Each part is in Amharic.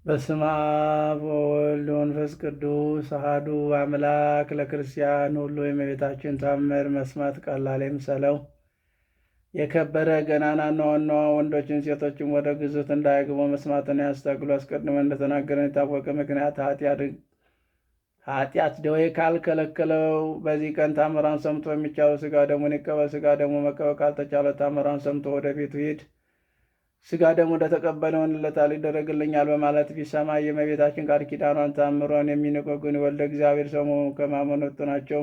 በስመ አብ ወወልድ ወመንፈስ ቅዱስ አሐዱ አምላክ። ለክርስቲያን ሁሉ የእመቤታችን ታምር መስማት ቀላል አይምሰለው። የከበረ ገናናና ዋና ወንዶችን ሴቶችን ወደ ግዞት እንዳያገቡ መስማትን ያስታግሉ። አስቀድመን እንደተናገረን የታወቀ ምክንያት ኃጢአት ደዌ ካልከለከለው በዚህ ቀን ታምራን ሰምቶ የሚቻለው ሥጋ ደሙን ይቀበል። ሥጋ ደሙ መቀበል ካልተቻለ ታምራን ሰምቶ ወደፊቱ ሂድ። ሥጋ ደሙ እንደተቀበለ ይሆንለታል፣ ይደረግልኛል በማለት ቢሰማ የእመቤታችን ቃል ኪዳኗን ታምሯን የሚንቁ ግን ወልደ እግዚአብሔር ሰው ከማመን ወጡ ናቸው።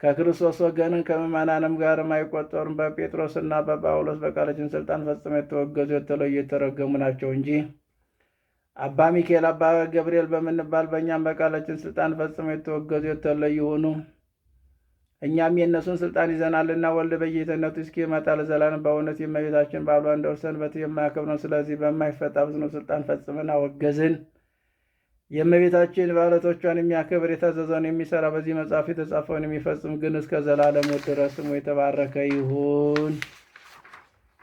ከክርስቶስ ወገንን ከምዕመናንም ጋርም አይቆጠሩም። በጴጥሮስና በጳውሎስ በቃላችን ስልጣን ፈጽመው የተወገዙ የተለዩ የተረገሙ ናቸው እንጂ አባ ሚካኤል፣ አባ ገብርኤል በምንባል በእኛም በቃላችን ስልጣን ፈጽመው የተወገዙ የተለዩ ሆኑ። እኛም የእነሱን ስልጣን ይዘናልና ወልድ በጌትነቱ እስኪመጣ ለዘላለም በእውነት የእመቤታችን በዓሏን እንደ ሰንበት የማያከብር ነው። ስለዚህ በማይፈታ በጽኑ ስልጣን ፈጽመን አወገዝን። የእመቤታችን በዓላቶቿን የሚያከብር የታዘዘውን የሚሰራ በዚህ መጽሐፍ የተጻፈውን የሚፈጽም ግን እስከ ዘላለሙ ድረስ ስሙ የተባረከ ይሁን።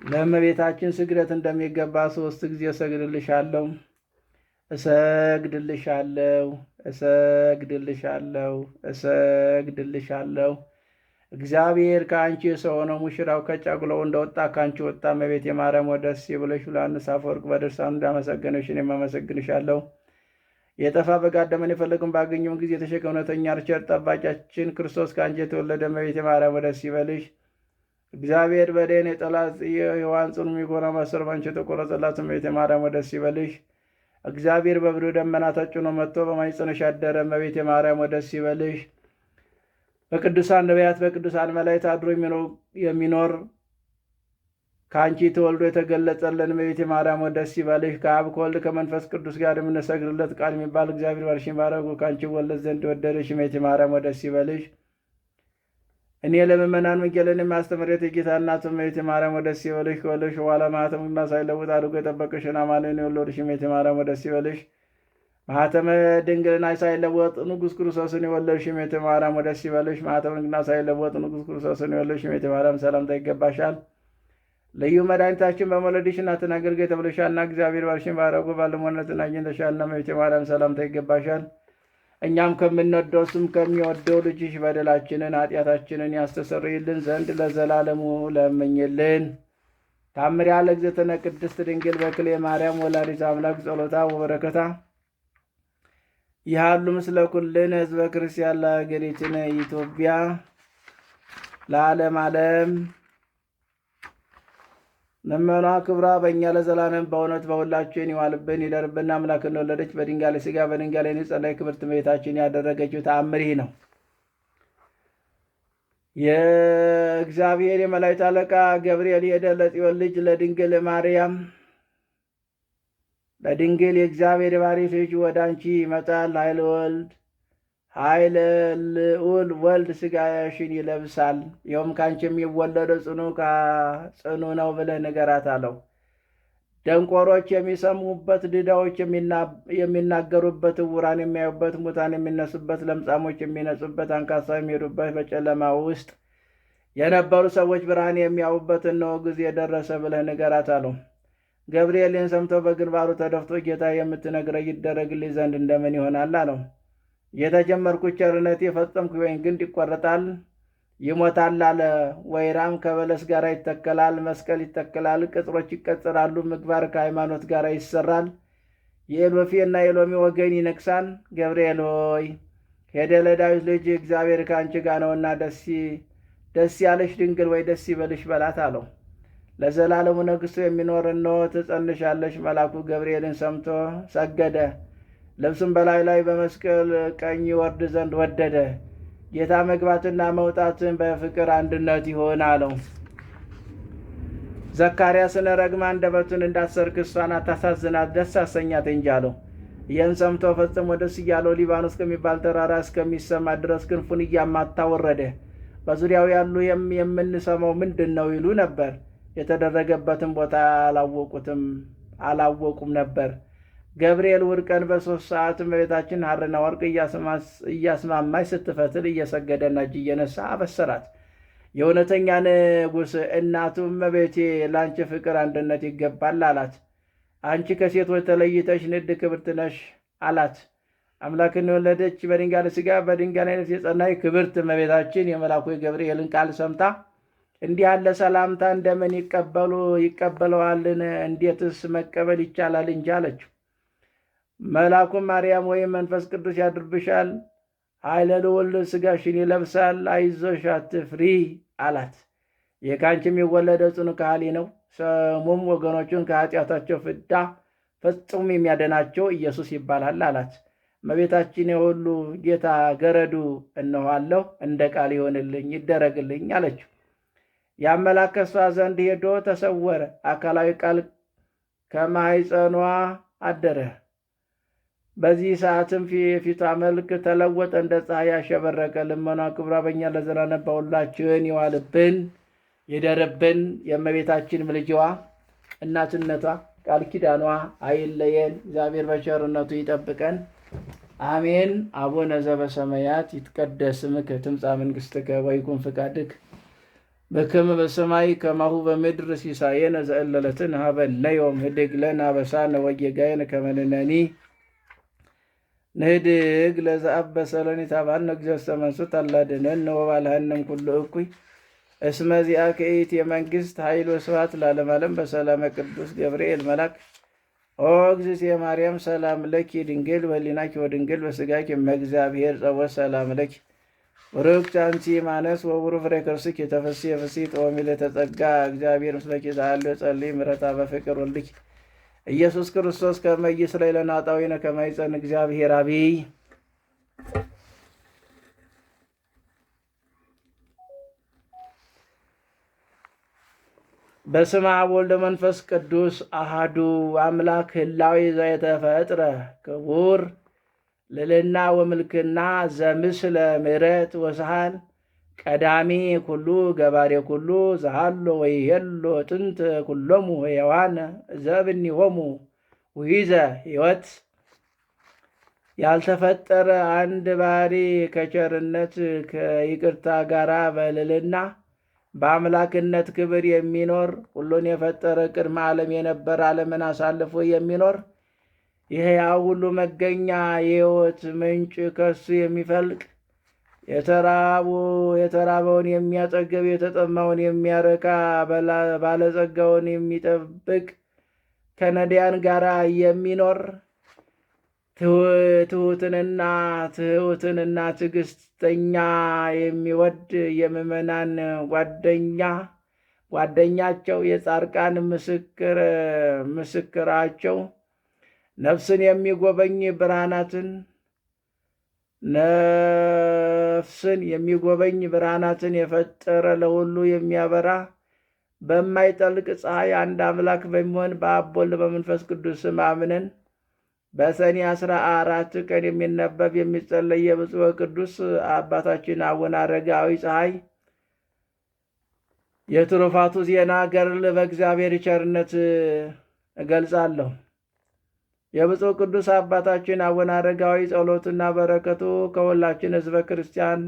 ለእመቤታችን ስግደት እንደሚገባ 3 ጊዜ እሰግድልሻለሁ፣ እሰግድልሻለሁ፣ እሰግድልሻለሁ፣ እሰግድልሻለሁ። እግዚአብሔር ከአንቺ ሰው ሆነው ሙሽራው ከጫጉላው እንደወጣ ከአንቺ ወጣ። እመቤቴ ማርያም ደስ ይበልሽ። ዮሐንስ አፈወርቅ በድርሳኑ እንዳመሰገነሽ እኔም አመሰግንሻለሁ። የጠፋ በግ አዳምን የፈለገውን ባገኘውን ጊዜ የተሸከመ እውነተኛ ቸር ጠባቂያችን ክርስቶስ ከአንቺ የተወለደ እመቤቴ ማርያም ደስ ይበልሽ። እግዚአብሔር በደን የጠላት የሔዋን ጽኑ የሚጎራ ማሰሮ ባንቺ የተቆረጠላት እመቤቴ ማርያም ደስ ይበልሽ። እግዚአብሔር በብሩህ ደመና ተጭኖ መጥቶ በማኅፀንሽ ያደረ እመቤቴ ማርያም ደስ ይበልሽ። በቅዱሳን ነቢያት በቅዱሳን መላእክት አድሮ የሚኖር ከአንቺ ተወልዶ የተገለጸልን እመቤቴ ማርያም ደስ ይበልሽ። ከአብ ከወልድ ከመንፈስ ቅዱስ ጋር የምንሰግድለት ቃል የሚባል እግዚአብሔር ባርሽን ባረጉ ከአንቺ ወለድ ዘንድ ወደደሽ እመቤቴ ማርያም ደስ ይበልሽ። እኔ ለምእመናን ወንጌልን የማስተምሬት የጌታ እናቱ እመቤቴ ማርያም ደስ ይበልሽ። ከወለድሽ በኋላ ማኅተሙን ሳይለውጥ አድርጎ የጠበቀሽን አማኑኤልን የወለድሽ እመቤቴ ማርያም ደስ ይበልሽ። ማኅተመ ድንግልና ሳይለወጥ ንጉሥ ክርስቶስን የወለድሽ እመቤቴ ማርያም ደስ ይበልሽ። ማኅተመ ድንግልና ሳይለወጥ ንጉሥ ክርስቶስን የወለድሽ እመቤቴ ማርያም ሰላምታ ይገባሻል። ልዩ መድኃኒታችን በመውለድሽ እናትን አገልጋይ ተብለሻልና እግዚአብሔር ባርሽን ባረጉ ባለሟልነትን አግኝተሻልና እመቤቴ ማርያም ሰላምታ ይገባሻል። እኛም ከምንወደው እሱም ከሚወደው ልጅሽ በደላችንን ኃጢአታችንን ያስተሰርይልን ዘንድ ለዘላለሙ ለምኝልን። ታምሪያ ለእግዝእትነ ቅድስት ድንግል በክልኤ ማርያም ወላዲተ አምላክ ጸሎታ ወበረከታ ይሃሉ ምስለ ኩልነ ሕዝበ ክርስቲያን ለሀገሪትነ ኢትዮጵያ ለዓለም ዓለም። ልመኗ ክብራ በእኛ ለዘላለም በእውነት በሁላችን ይዋልብን ይደርብን። አምላክን ወለደች በድንጋሌ ሥጋ በድንጋሌ ንጸላይ ክብርት እመቤታችን ያደረገችው ተአምር ይህ ነው። የእግዚአብሔር የመላእክት አለቃ ገብርኤል ሄደ ለጽዮን ልጅ ለድንግል ማርያም ለድንግል የእግዚአብሔር የባሕርይ ልጅ ወደ አንቺ ይመጣል፣ ኃይለ ልዑል ወልድ ሥጋሽን ይለብሳል፣ ይኸውም ከአንቺ የሚወለደው ጽኑ ነው ብለህ ንገራት አለው። ደንቆሮች የሚሰሙበት፣ ድዳዎች የሚናገሩበት፣ ዕውራን የሚያዩበት፣ ሙታን የሚነሱበት፣ ለምጻሞች የሚነጹበት፣ አንካሳ የሚሄዱበት፣ በጨለማ ውስጥ የነበሩ ሰዎች ብርሃን የሚያዩበት እነሆ ጊዜ የደረሰ ብለህ ንገራት አለው። ገብርኤልን ሰምቶ በግንባሩ ተደፍቶ ጌታ የምትነግረኝ ይደረግልኝ ዘንድ እንደምን ይሆናል አለው። የተጀመርኩት ቸርነት የፈጸምኩ ወይን ግንድ ይቆረጣል ይሞታል አለ። ወይራም ከበለስ ጋር ይተከላል፣ መስቀል ይተከላል፣ ቅጥሮች ይቀጽራሉ፣ ምግባር ከሃይማኖት ጋር ይሰራል፣ የኤሎፌና የሎሚ ወገን ይነግሳል። ገብርኤል ሆይ ሄደ ለዳዊት ልጅ እግዚአብሔር ከአንቺ ጋር ነውና ደስ ያለሽ ድንግል ወይ ደስ ይበልሽ በላት አለው። ለዘላለሙ ነግሥቶ የሚኖር እነሆ ትጸንሻለሽ። መልአኩ ገብርኤልን ሰምቶ ሰገደ። ልብሱም በላዩ ላይ በመስቀል ቀኝ ይወርድ ዘንድ ወደደ። ጌታ መግባትና መውጣትን በፍቅር አንድነት ይሆን አለው። ዘካርያስን ረግማ አንደበቱን እንዳሰርክ እሷን አታሳዝናት፣ ደስ አሰኛት እንጂ አለው። ይህን ሰምቶ ፈጽሞ ደስ እያለው ሊባኖስ ከሚባል ተራራ እስከሚሰማ ድረስ ክንፉን እያማታ ወረደ። በዙሪያው ያሉ የምንሰማው ምንድን ነው ይሉ ነበር። የተደረገበትን ቦታ አላወቁም ነበር። ገብርኤል እሑድ ቀን በ3 ሰዓት እመቤታችን ሐርና ወርቅ እያስማማች ስትፈትል እየሰገደና እጅ እየነሳ አበሰራት። የእውነተኛ ንጉሥ እናቱ እመቤቴ ለአንቺ ፍቅር አንድነት ይገባል አላት። አንቺ ከሴቶች ተለይተሽ ንድ ክብርት ነሽ አላት። አምላክን የወለደች በድንጋሌ ሥጋ በድንጋሌ ነፍስ የጸናች ክብርት እመቤታችን የመልአኩ የገብርኤልን ቃል ሰምታ እንዲህ ያለ ሰላምታ እንደምን ይቀበለዋልን? እንዴትስ መቀበል ይቻላል እንጂ አለችው። መልአኩም ማርያም ወይም መንፈስ ቅዱስ ያድርብሻል፣ ኃይለ ልዑል ሥጋሽን ይለብሳል፣ አይዞሽ አትፍሪ አላት። ይህ ከአንቺ የሚወለደው ጽኑ ከሃሊ ነው። ስሙም ወገኖቹን ከኃጢአታቸው ፍዳ ፍጹም የሚያድናቸው ኢየሱስ ይባላል አላት። እመቤታችን የሁሉ ጌታ ገረዱ እነኋለሁ፣ እንደ ቃል ይሆንልኝ ይደረግልኝ አለችው። ያም መልአክ ከእሷ ዘንድ ሄዶ ተሰወረ። አካላዊ ቃል ከማኅፀኗ አደረ። በዚህ ሰዓትም የፊቷ መልክ ተለወጠ፣ እንደ ፀሐይ ያሸበረቀ። ልመኗ ክብሯ በእኛ ለዘላለም በሁላችን ይዋልብን ይደርብን። የእመቤታችን ምልጃዋ እናትነቷ ቃል ኪዳኗ አይለየን። እግዚአብሔር በቸርነቱ ይጠብቀን። አሜን። አቡነ ዘበሰማያት ይትቀደስ ስምከ ትምጻእ መንግሥትከ ወይኩን ፈቃድከ በከመ በሰማይ ከማሁ በምድር ሲሳየነ ዘእለለትን ሀበነ ዮም ህድግ ለነ አበሳነ ወጌጋየነ ከመ ንሕነኒ ንህድግ ለዘአበሰ ለነ ኢታብአልነ እግዚእሰ መንሱት አላድኅነነ ወባልሐነ እምኩሉ እኩይ እስመ ዚአከ ይእቲ የመንግሥት ኃይል ወስብሐት ለዓለመ ዓለም። በሰላመ ቅዱስ ገብርኤል መልአክ ኦ እግዝእትየ ማርያም ሰላም ለኪ ድንግል በኅሊናኪ ወድንግል በሥጋኪ እመ እግዚአብሔር ጸወት ሰላም ለኪ ርክት አንቲ ማነስ ወቡሩክ ፍሬ ከርስኪ ተፈሥሒ ፍሥሕት ወምልዕተ ጸጋ እግዚአብሔር ምስለኪ ተሃሎ ጸልይ ምሕረታ በፍቅር ወልድኪ ኢየሱስ ክርስቶስ ከመ ይስረይ ለነ ኃጣውኢነ ከመ ይጸን እግዚአብሔር አብይ። በስመ አብ ወወልድ ወመንፈስ ቅዱስ አሐዱ አምላክ ህላዌ ዘተፈጥረ ክቡር ልዕልና ወምልክና ዘምስለ ምሕረት ወሰሃል ቀዳሚ ኩሉ ገባሬ ኩሉ ዘሃሎ ወይሄሎ ጥንት ኩሎሙ ሕያዋን ዘእብኒሆሙ ውሒዘ ሕይወት። ያልተፈጠረ አንድ ባሕሪ ከቸርነት ከይቅርታ ጋራ በልዕልና በአምላክነት ክብር የሚኖር ሁሉን የፈጠረ ቅድመ ዓለም የነበረ ዓለምን አሳልፎ የሚኖር የሕያው ሁሉ መገኛ የሕይወት ምንጭ ከሱ የሚፈልቅ የተራበውን የሚያጠግብ የተጠማውን የሚያረካ ባለጸጋውን የሚጠብቅ ከነዳያን ጋር የሚኖር ትሑትንና ትዕግስተኛ የሚወድ የምዕመናን ጓደኛቸው የጻድቃን ምስክራቸው ነፍስን የሚጎበኝ ብርሃናትን የፈጠረ ለሁሉ የሚያበራ በማይጠልቅ ፀሐይ አንድ አምላክ በሚሆን በአብ በወልድ በመንፈስ ቅዱስ ስም አምነን በሰኔ 14 ቀን የሚነበብ የሚጸለይ የብፁዕ ቅዱስ አባታችን አቡነ አረጋዊ ፀሐይ የትሩፋቱ ዜና ገድል በእግዚአብሔር ቸርነት እገልጻለሁ። የብፁዕ ቅዱስ አባታችን አቡነ አረጋዊ ጸሎትና በረከቱ ከሁላችን ሕዝበ ክርስቲያን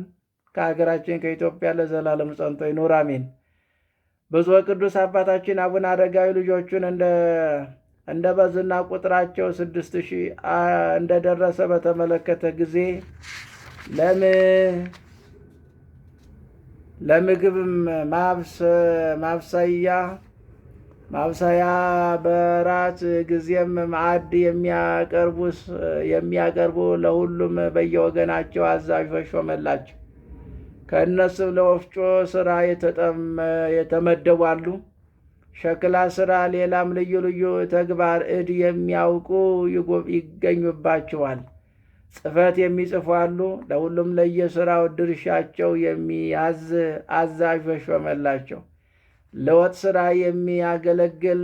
ከሀገራችን ከኢትዮጵያ ለዘላለም ጸንቶ ይኑር አሜን። ብፁዕ ቅዱስ አባታችን አቡነ አረጋዊ ልጆቹን እንደ በዝና ቁጥራቸው 6000 እንደደረሰ በተመለከተ ጊዜ ለምግብ ማብሰያ በራት ጊዜም ማዕድ የሚያቀርቡ ለሁሉም በየወገናቸው አዛዦች ሾመላቸው። ከእነሱም ለወፍጮ ሥራ የተመደቡ አሉ። ሸክላ ሥራ፣ ሌላም ልዩ ልዩ ተግባር እድ የሚያውቁ ይገኙባቸዋል። ጽሕፈት የሚጽፉ አሉ። ለሁሉም ለየሥራው ድርሻቸው የሚያዝ አዛዦች ሾመላቸው። ለወጥ ሥራ የሚያገለግል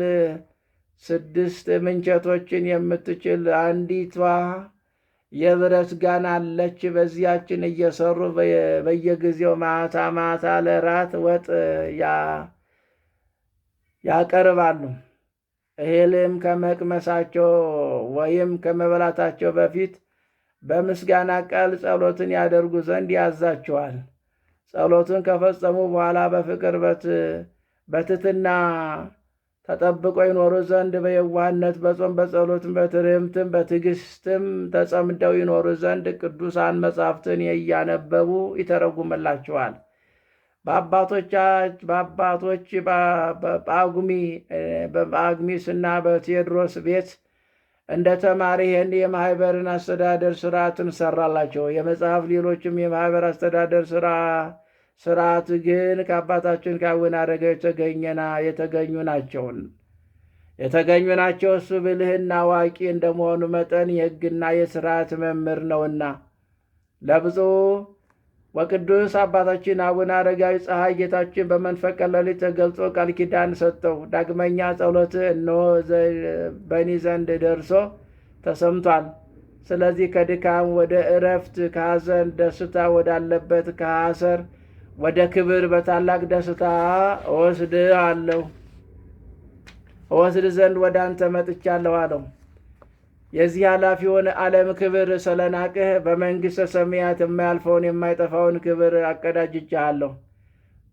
6 ምንቸቶችን የምትችል አንዲቷ የብረት ጋን አለች። በዚያችን እየሰሩ በየጊዜው ማታ ማታ ለራት ወጥ ያቀርባሉ። እህልም ከመቅመሳቸው ወይም ከመበላታቸው በፊት በምስጋና ቃል ጸሎትን ያደርጉ ዘንድ ያዛቸዋል። ጸሎትን ከፈጸሙ በኋላ በፍቅር በትሕትና ተጠብቆ ይኖሩ ዘንድ በየዋህነት በጾም በጸሎትም በትርህምትም በትዕግስትም ተጸምደው ይኖሩ ዘንድ ቅዱሳን መጻሕፍትን እያነበቡ ይተረጉምላቸዋል። በአባቶች በጳጉሚስና በቴዎድሮስ ቤት እንደ ተማሪ ይህን የማኅበርን አስተዳደር ስርዓትን ሰራላቸው። የመጽሐፍ ሌሎችም የማኅበር አስተዳደር ስርዓት ግን ከአባታችን ከአቡነ አረጋዊ የተገኙ ናቸው። እሱ ብልህና አዋቂ እንደመሆኑ መጠን የሕግና የሥርዓት መምህር ነውና ለብፁዕ ወቅዱስ አባታችን አቡነ አረጋዊ ፀሐይ ጌታችን በመንፈቀ ሌሊት ተገልጾ ቃል ኪዳን ሰጠው። ዳግመኛ ጸሎት እነሆ በእኔ ዘንድ ደርሶ ተሰምቷል። ስለዚህ ከድካም ወደ እረፍት፣ ከሐዘን ደስታ ወዳለበት ከሐሰር ወደ ክብር በታላቅ ደስታ እወስድ ዘንድ ወደ አንተ መጥቻለሁ አለው። የዚህ ኃላፊውን ዓለም ክብር ስለናቅህ በመንግሥተ ሰማያት የማያልፈውን የማይጠፋውን ክብር አቀዳጅቻለሁ።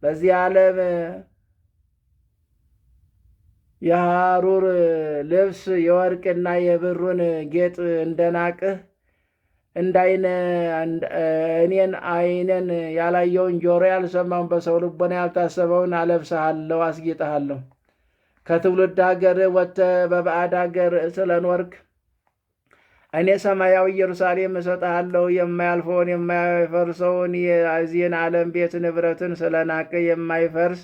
በዚህ ዓለም የሐሩር ልብስ የወርቅና የብሩን ጌጥ እንደናቅህ እኔን ዓይንን ያላየውን ጆሮ ያልሰማውን በሰው ልቦና ያልታሰበውን አለብስሃለሁ፣ አስጌጠሃለሁ። ከትውልድ ሀገር ወጥተህ በባዕድ ሀገር ስለኖርክ እኔ ሰማያዊ ኢየሩሳሌም እሰጥሃለሁ። የማያልፈውን የማይፈርሰውን የዚህን ዓለም ቤት ንብረትን ስለናቅ የማይፈርስ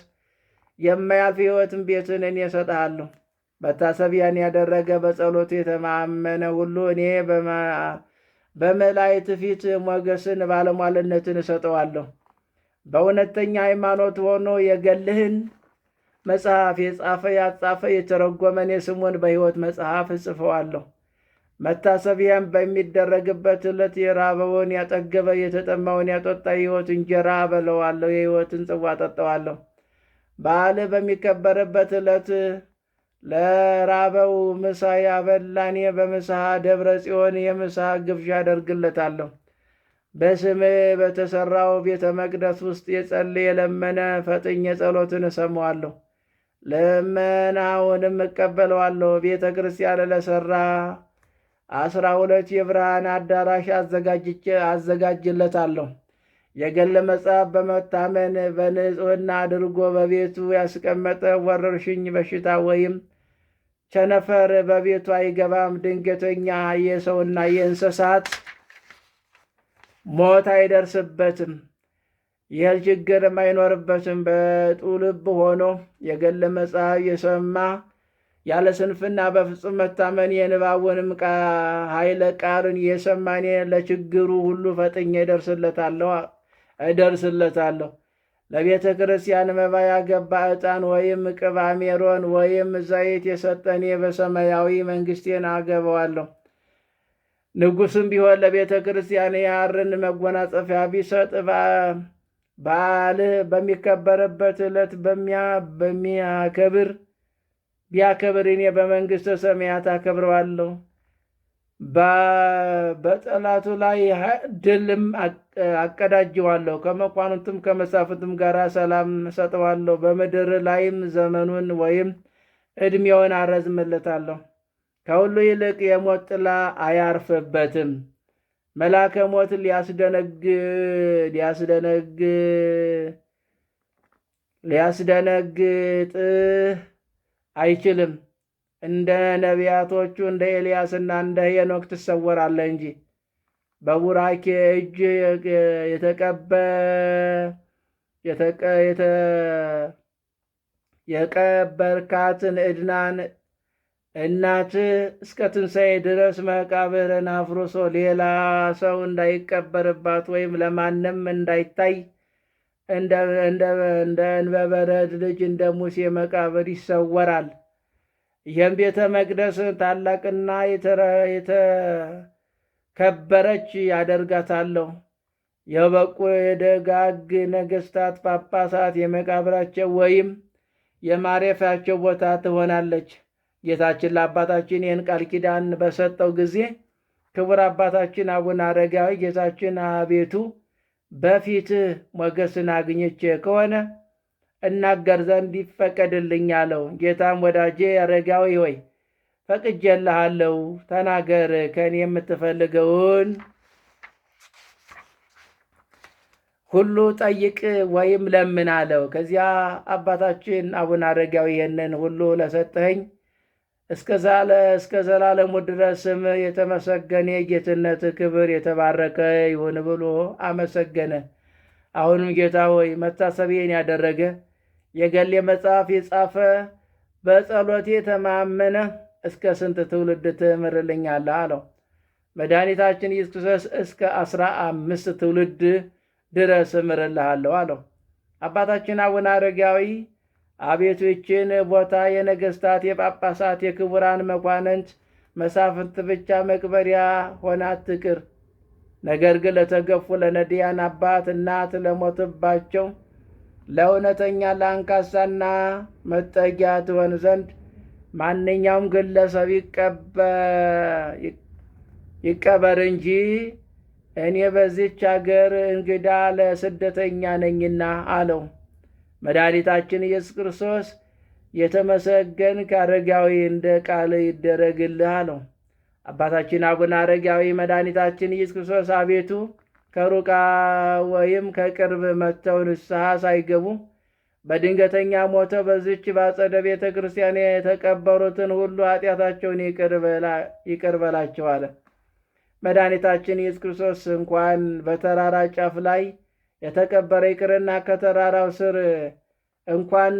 የማያልፍ ሕይወትን ቤትን እኔ እሰጥሃለሁ። መታሰቢያን ያደረገ በጸሎት የተማመነ ሁሉ እኔ በመላእክት ፊት ሞገስን ባለሟልነትን እሰጠዋለሁ። በእውነተኛ ሃይማኖት ሆኖ የገልህን መጽሐፍ የጻፈ ያጻፈ የተረጎመ እኔ ስሙን በሕይወት መጽሐፍ እጽፈዋለሁ። መታሰቢያም በሚደረግበት ዕለት የራበውን ያጠገበ የተጠማውን ያጠጣ የሕይወት እንጀራ አበለዋለሁ፣ የሕይወትን ጽዋ አጠጣዋለሁ። በዓል በሚከበርበት ዕለት ለራበው ምሳ ያበላ እኔ በምሳ ደብረ ጽዮን የምሳ ግብዣ አደርግለታለሁ። በስምህ በተሠራው ቤተ መቅደስ ውስጥ የጸለየ የለመነ ፈጥኜ ጸሎትን እሰማዋለሁ፣ ልመናውንም እቀበለዋለሁ። ቤተ ክርስቲያን ለሠራ 12 የብርሃን አዳራሽ አዘጋጅለታለሁ። የገለ መጽሐፍ በመታመን በንጽሕና አድርጎ በቤቱ ያስቀመጠ ወረርሽኝ በሽታ ወይም ቸነፈር በቤቱ አይገባም። ድንገተኛ የሰውና የእንስሳት ሞት አይደርስበትም። ይህ ችግርም አይኖርበትም። በጡልብ ሆኖ የገለ መጽሐፍ የሰማ ያለ ስንፍና በፍጹም መታመን የንባቡንም ኃይለ ቃልን የሰማ እኔ ለችግሩ ሁሉ ፈጥኜ እደርስለታለሁ። ለቤተ ክርስቲያን መባ ያገባ ዕጣን ወይም ቅባ ሜሮን ወይም ዘይት የሰጠ እኔ በሰማያዊ መንግሥቴን አገባዋለሁ። ንጉሥም ቢሆን ለቤተ ክርስቲያን የሐርን መጎናጸፊያ ቢሰጥ በዓልህ በሚከበርበት ዕለት ቢያከብር እኔ በመንግሥተ ሰማያት አከብረዋለሁ። በጠላቱ ላይ ድልም አቀዳጀዋለሁ። ከመኳንንቱም ከመሳፍንቱም ጋር ሰላም እሰጠዋለሁ። በምድር ላይም ዘመኑን ወይም ዕድሜውን አረዝምለታለሁ። ከሁሉ ይልቅ የሞት ጥላ አያርፍበትም። መልአከ ሞት ሊያስደነግጥህ አይችልም። እንደ ነቢያቶቹ እንደ ኤልያስና እንደ ሄኖክ ትሰወራለህ እንጂ። በቡራኬ እጅ የቀበርካትን ዕድናን እናትህ እስከ ትንሣኤ ድረስ መቃብርን አፍርሶ ሌላ ሰው እንዳይቀበርባት ወይም ለማንም እንዳይታይ እንደ እንበበረድ ልጅ እንደ ሙሴ መቃብር ይሰወራል። ይህም ቤተ መቅደስ ታላቅና የተከበረች ያደርጋታለሁ። የበቁ የደጋግ ነገሥታት ጳጳሳት የመቃብራቸው ወይም የማረፊያቸው ቦታ ትሆናለች። ጌታችን ለአባታችን ይህን ቃል ኪዳን በሰጠው ጊዜ ክቡር አባታችን አቡነ አረጋዊ ጌታችን አቤቱ በፊትህ ሞገስን አግኝቼ ከሆነ እናገር ዘንድ ይፈቀድልኝ አለው። ጌታም ወዳጄ አረጋዊ ሆይ ፈቅጄልሃለሁ፣ ተናገር፣ ከእኔ የምትፈልገውን ሁሉ ጠይቅ ወይም ለምን አለው። ከዚያ አባታችን አቡነ አረጋዊ ይህንን ሁሉ ለሰጠኸኝ እስከ ዘላለሙ ድረስ ስም የተመሰገነ የጌትነት ክብር የተባረከ ይሁን ብሎ አመሰገነ። አሁንም ጌታ ሆይ መታሰቢያን ያደረገ የገሌ መጽሐፍ የጻፈ በጸሎቴ ተማመነ እስከ ስንት ትውልድ ትምርልኛለህ አለው። መድኃኒታችን ኢየሱስ ክርስቶስ እስከ 15 ትውልድ ድረስ እምርልሃለሁ አለው። አባታችን አቡነ አረጋዊ አቤቱ ይህችን ቦታ የነገሥታት፣ የጳጳሳት፣ የክቡራን መኳንንት፣ መሳፍንት ብቻ መቅበሪያ ሆና አትቅር። ነገር ግን ለተገፉ ለነዳያን አባት እናት ለሞቱባቸው ለእውነተኛ ለአንካሳና መጠጊያ ትሆን ዘንድ ማንኛውም ግለሰብ ይቀበር እንጂ እኔ በዚች አገር እንግዳ ለስደተኛ ነኝና አለው። መድኃኒታችን ኢየሱስ ክርስቶስ የተመሰገንክ አረጋዊ እንደ ቃል ይደረግልህ አለው። አባታችን አቡነ አረጋዊ መድኃኒታችን ኢየሱስ ክርስቶስ አቤቱ ከሩቅ ወይም ከቅርብ መጥተው ንስሐ ሳይገቡ በድንገተኛ ሞተ በዚች ባጸደ ቤተ ክርስቲያን የተቀበሩትን ሁሉ ኃጢአታቸውን ይቅር በላቸው አለ። መድኃኒታችን ኢየሱስ ክርስቶስ እንኳን በተራራ ጫፍ ላይ የተቀበረ ይቅርና ከተራራው ስር እንኳን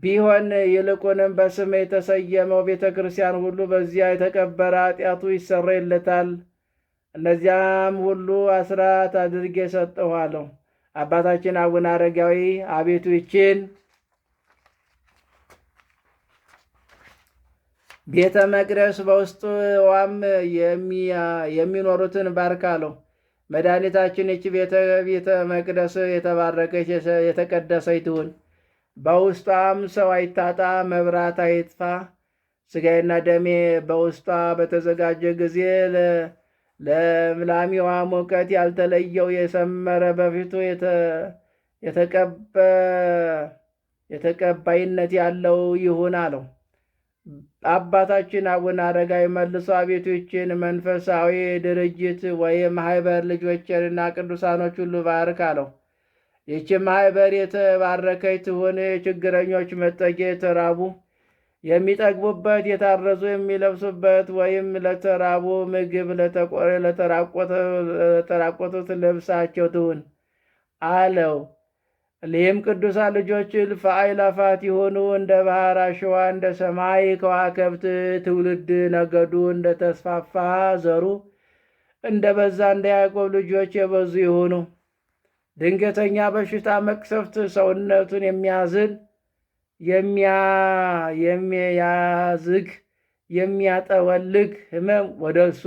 ቢሆን ይልቁንም በስም የተሰየመው ቤተ ክርስቲያን ሁሉ በዚያ የተቀበረ ኃጢአቱ ይሰረይለታል። እነዚያም ሁሉ አስራት አድርጌ ሰጠሁ አለው። አባታችን አቡነ አረጋዊ አቤቱ ይችን ቤተ መቅደስ በውስጧም የሚኖሩትን ባርክ አለው። መድኃኒታችን ይቺ ቤተ መቅደስ የተባረከች የተቀደሰች ትሁን፣ በውስጧም ሰው አይታጣ፣ መብራት አይጥፋ። ሥጋዬና ደሜ በውስጧ በተዘጋጀ ጊዜ ለምላሚዋ ሙቀት ያልተለየው የሰመረ በፊቱ የተቀባይነት ያለው ይሁን አለው። አባታችን አቡነ አረጋዊ መልሶ አቤቱ ይህችን መንፈሳዊ ድርጅት ወይም ማህበር ልጆችንና ቅዱሳኖች ሁሉ ባርክ አለው። ይህች ማህበር የተባረከች ትሁን፣ የችግረኞች መጠጊያ፣ የተራቡ የሚጠግቡበት፣ የታረዙ የሚለብሱበት፣ ወይም ለተራቡ ምግብ፣ ለተራቆቱት ልብሳቸው ትሁን አለው። ይህም ቅዱሳን ልጆች እልፍ አእላፋት የሆኑ እንደ ባህር አሸዋ እንደ ሰማይ ከዋክብት ትውልድ ነገዱ እንደ ተስፋፋ ዘሩ እንደ በዛ እንደ ያዕቆብ ልጆች የበዙ የሆኑ ድንገተኛ በሽታ መቅሰፍት ሰውነቱን የሚያዝን የሚያዝግ የሚያጠወልግ ሕመም ወደ እሱ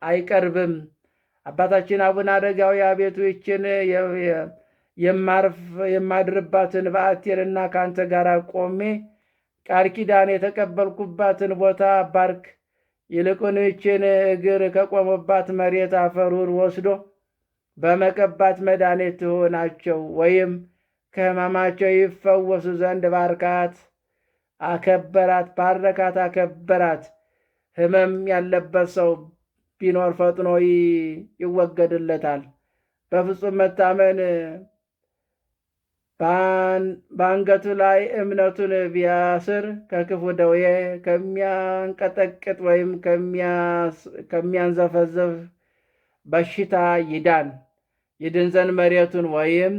አይቀርብም። አባታችን አቡነ አረጋዊ አቤቱ ይችን የማድርባትን በዓቴንና ከአንተ ጋር ቆሜ ቃል ኪዳን የተቀበልኩባትን ቦታ ባርክ። ይልቁን ይችን እግር ከቆሙባት መሬት አፈሩን ወስዶ በመቀባት መድኃኒት ትሆናቸው ወይም ከሕማማቸው ይፈወሱ ዘንድ ባርካት፣ አከበራት፣ ባረካት፣ አከበራት። ሕመም ያለበት ሰው ቢኖር ፈጥኖ ይወገድለታል። በፍጹም መታመን በአንገቱ ላይ እምነቱን ቢያስር ከክፉ ደዌ ከሚያንቀጠቅጥ ወይም ከሚያንዘፈዘፍ በሽታ ይድን ዘንድ መሬቱን ወይም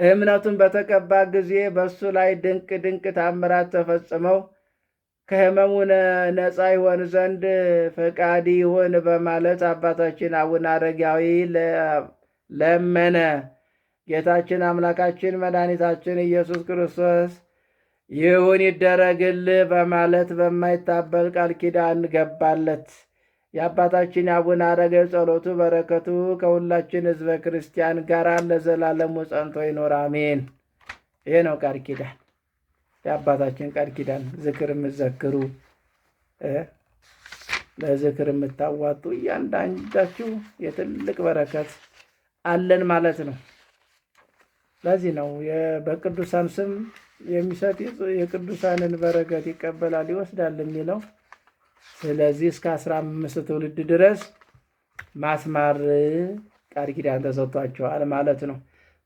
እምነቱን በተቀባ ጊዜ በእሱ ላይ ድንቅ ድንቅ ታምራት ተፈጽመው ከሕመሙ ነፃ ይሆን ዘንድ ፈቃድ ይሁን በማለት አባታችን አቡነ አረጋዊ ለመነ። ጌታችን አምላካችን መድኃኒታችን ኢየሱስ ክርስቶስ ይሁን ይደረግልህ በማለት በማይታበል ቃል ኪዳን ገባለት። የአባታችን የአቡነ አረጋዊ ጸሎቱ በረከቱ ከሁላችን ሕዝበ ክርስቲያን ጋር ለዘላለሙ ጸንቶ ይኖር አሜን። ይሄ ነው ቃል ኪዳን፣ የአባታችን ቃል ኪዳን። ዝክር የምትዘክሩ ለዝክር የምታዋጡ እያንዳንዳችሁ የትልቅ በረከት አለን ማለት ነው። ለዚህ ነው በቅዱሳን ስም የሚሰጥ የቅዱሳንን በረከት ይቀበላል ይወስዳል የሚለው። ስለዚህ እስከ 15 ትውልድ ድረስ ማስማር ቃል ኪዳን ተሰጥቷቸዋል ማለት ነው።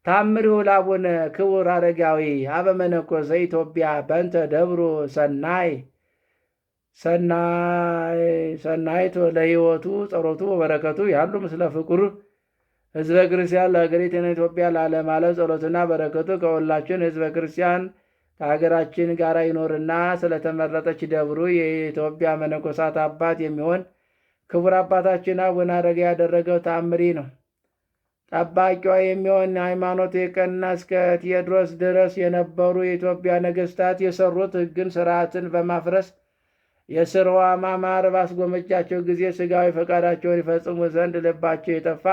ታምሪሁ ለአቡነ ክቡር አረጋዊ ሀበ መነኮሰ ዘኢትዮጵያ በእንተ ደብሩ ሰናይቶ ለሕይወቱ ጸሎቱ በረከቱ ያሉ ምስለ ፍቁር ህዝበ ክርስቲያን ለሀገሪቱን ኢትዮጵያ ላለማለት ጸሎትና በረከቱ ከሁላችን ህዝበ ክርስቲያን ከሀገራችን ጋር ይኖርና ስለተመረጠች ደብሩ የኢትዮጵያ መነኮሳት አባት የሚሆን ክቡር አባታችን አቡነ አረጋዊ ያደረገው ተአምሪ ነው። ጠባቂዋ የሚሆን ሃይማኖት የቀና እስከ ቴዎድሮስ ድረስ የነበሩ የኢትዮጵያ ነገስታት የሰሩት ሕግን ስርዓትን በማፍረስ የስርዋ ማማር ባስጎመጃቸው ጊዜ ስጋዊ ፈቃዳቸውን ይፈጽሙ ዘንድ ልባቸው የጠፋ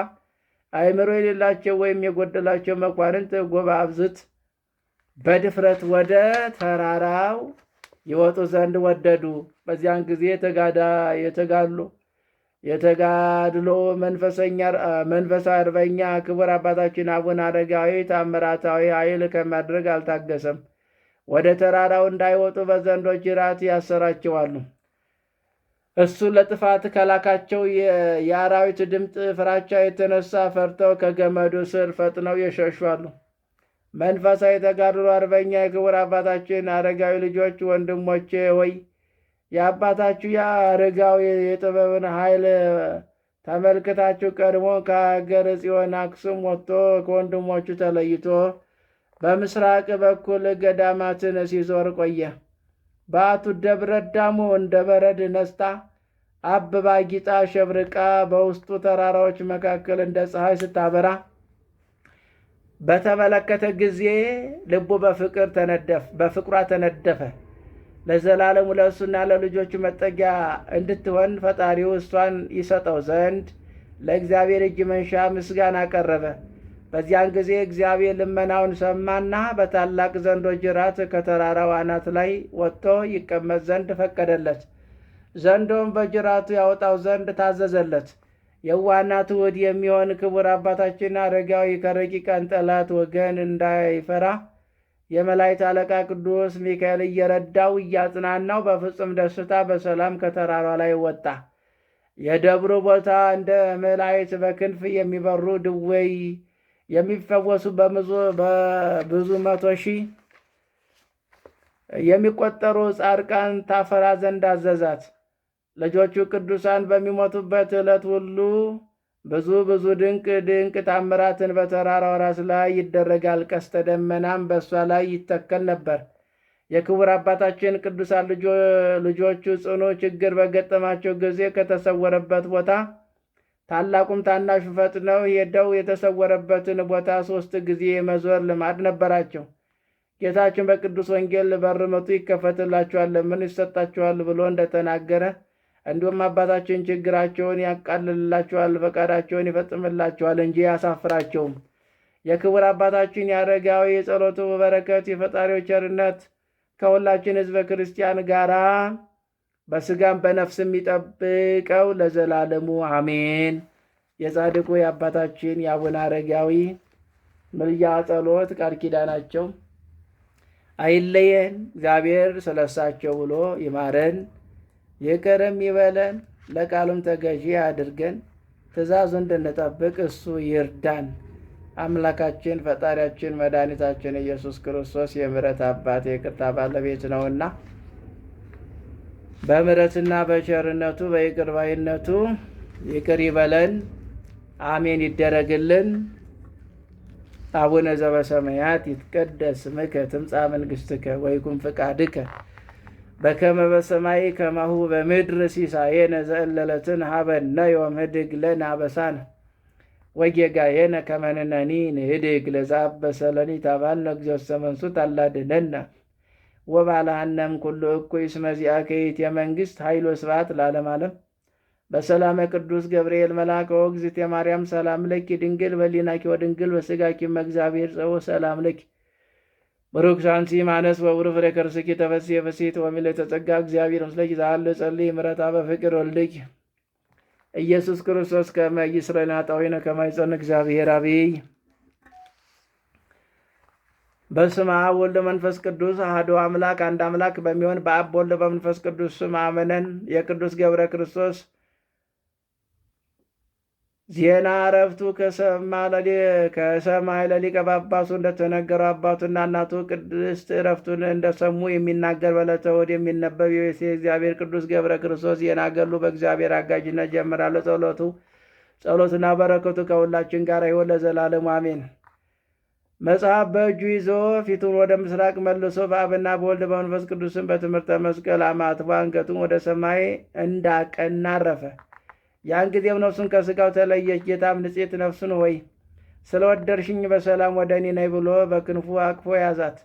አእምሮ የሌላቸው ወይም የጎደላቸው መኳንንት ጎበአብዝት በድፍረት ወደ ተራራው ይወጡ ዘንድ ወደዱ። በዚያን ጊዜ የተጋድሎ መንፈሳዊ አርበኛ ክቡር አባታችን አቡነ አረጋዊ ታምራታዊ ኃይል ከማድረግ አልታገሰም። ወደ ተራራው እንዳይወጡ በዘንዶ ጅራት ያሰራቸዋሉ። እሱ ለጥፋት ከላካቸው የአራዊት ድምፅ ፍራቻ የተነሳ ፈርተው ከገመዱ ስር ፈጥነው የሸሿሉ። መንፈሳዊ ተጋድሎ አርበኛ የክቡር አባታችን አረጋዊ ልጆች ወንድሞቼ ሆይ የአባታችሁ የአረጋዊ የጥበብን ኃይል ተመልክታችሁ ቀድሞ ከሀገረ ጽዮን አክሱም ወጥቶ ከወንድሞቹ ተለይቶ በምስራቅ በኩል ገዳማትን ሲዞር ቆየ። በአቱ ደብረ ዳሞ እንደ በረድ ነስታ አብባ ጊጣ ሸብርቃ በውስጡ ተራራዎች መካከል እንደ ፀሐይ ስታበራ በተመለከተ ጊዜ ልቡ በፍቅሯ ተነደፈ። ለዘላለሙ ለእሱና ለልጆቹ መጠጊያ እንድትሆን ፈጣሪው እሷን ይሰጠው ዘንድ ለእግዚአብሔር እጅ መንሻ ምስጋና አቀረበ። በዚያን ጊዜ እግዚአብሔር ልመናውን ሰማና በታላቅ ዘንዶ ጅራት ከተራራው አናት ላይ ወጥቶ ይቀመጥ ዘንድ ፈቀደለት። ዘንዶም በጅራቱ ያወጣው ዘንድ ታዘዘለት። የዋህና ትሑት የሚሆን ክቡር አባታችን አረጋዊ ከረቂቃን ጠላት ወገን እንዳይፈራ የመላእክት አለቃ ቅዱስ ሚካኤል እየረዳው እያጽናናው በፍጹም ደስታ በሰላም ከተራራ ላይ ወጣ። የደብሩ ቦታ እንደ መላእክት በክንፍ የሚበሩ ድውይ የሚፈወሱ በብዙ መቶ ሺህ የሚቆጠሩ ጻድቃን ታፈራ ዘንድ አዘዛት። ልጆቹ ቅዱሳን በሚሞቱበት ዕለት ሁሉ ብዙ ድንቅ ታምራትን በተራራው ራስ ላይ ይደረጋል። ቀስተ ደመናም በእሷ ላይ ይተከል ነበር። የክቡር አባታችን ቅዱሳን ልጆቹ ጽኑ ችግር በገጠማቸው ጊዜ ከተሰወረበት ቦታ ታላቁም ታናሹ ፈጥነው ሄደው የተሰወረበትን ቦታ 3 ጊዜ የመዞር ልማድ ነበራቸው። ጌታችን በቅዱስ ወንጌል በር ምቱ ይከፈትላችኋል፣ ለምን ይሰጣችኋል ብሎ እንደተናገረ እንዲሁም አባታችን ችግራቸውን ያቃልልላቸዋል፣ ፈቃዳቸውን ይፈጽምላቸዋል እንጂ ያሳፍራቸውም። የክቡር አባታችን የአረጋዊ የጸሎቱ በረከት የፈጣሪው ቸርነት ከሁላችን ሕዝበ ክርስቲያን ጋራ በስጋም በነፍስም ይጠብቀው ለዘላለሙ አሜን። የጻድቁ የአባታችን የአቡነ አረጋዊ ምልጃ ጸሎት ቃል ኪዳናቸው አይለየን። እግዚአብሔር ስለሳቸው ብሎ ይማረን ይቅርም ይበለን፣ ለቃሉም ተገዢ አድርገን ትእዛዙ እንድንጠብቅ እሱ ይርዳን። አምላካችን ፈጣሪያችን መድኃኒታችን ኢየሱስ ክርስቶስ የምሕረት አባት የይቅርታ ባለቤት ነውና በምሕረትና በቸርነቱ በይቅር ባይነቱ ይቅር ይበለን፣ አሜን ይደረግልን። አቡነ ዘበሰማያት ይትቀደስ ስምከ ትምጻእ መንግሥትከ ወይኩን ፈቃድከ በከመ በሰማይ ከማሁ በምድር ሲሳየነ ዘእለለትን ሀበነ ዮም ህድግ ለነ አበሳነ ወጌጋየነ ከመ ንሕነኒ ንህድግ ለዘአበሰ ለነ ኢታብአልነ እግዚኦሰ መንሱት አላድኅነነ ወባልሐነም ኩሉ እኩይ እስመ ዚአከ ይእቲ መንግሥት ኃይል ወስብሐት ለዓለመ ዓለም። በሰላመ ቅዱስ ገብርኤል መልአከ ወእግዝእትየ ማርያም ሰላም ለኪ ድንግል በሊናኪ ወድንግል በሥጋኪ እመ እግዚአብሔር ጸወ ሰላም ለኪ ብሩክ ሳንቲ ማነስ ወውሩ ፍሬ ከርስኪ ተፈሥሒ ፍሥሕት ወምልዕተ ጸጋ እግዚአብሔር ምስለኪ ዛሃሉ ጸልይ ምሕረታ በፍቅር ወልድኪ ኢየሱስ ክርስቶስ ከመ ይስረይ ኃጣውኢነ ከመ ይጸን እግዚአብሔር አብይ። በስመ አብ ወልድ መንፈስ ቅዱስ አሐዱ አምላክ አንድ አምላክ በሚሆን በአብ ወልድ በመንፈስ ቅዱስ ስም አመነን። የቅዱስ ገብረ ክርስቶስ ዜና ዕረፍቱ ከሰማይ ለሊቀ ጳጳሱ እንደተነገረው አባቱና እናቱ ቅድስት ዕረፍቱን እንደሰሙ የሚናገር በዕለተ እሑድ የሚነበብ የእግዚአብሔር ቅዱስ ገብረ ክርስቶስ ዜና ገድሉ በእግዚአብሔር አጋዥነት ጀምራለሁ። ጸሎትና በረከቱ ከሁላችን ጋር ይሁን ለዘላለሙ አሜን። መጽሐፍ በእጁ ይዞ ፊቱን ወደ ምስራቅ መልሶ በአብና በወልድ በመንፈስ ቅዱስን በትምህርተ መስቀል አማትቦ አንገቱን ወደ ሰማይ እንዳቀና አረፈ። ያን ጊዜም ነፍሱን ከሥጋው ተለየች። ጌታም ንጽሕት ነፍሱን ሆይ ስለወደድሽኝ በሰላም ወደ እኔ ነይ ብሎ በክንፉ አቅፎ ያዛት።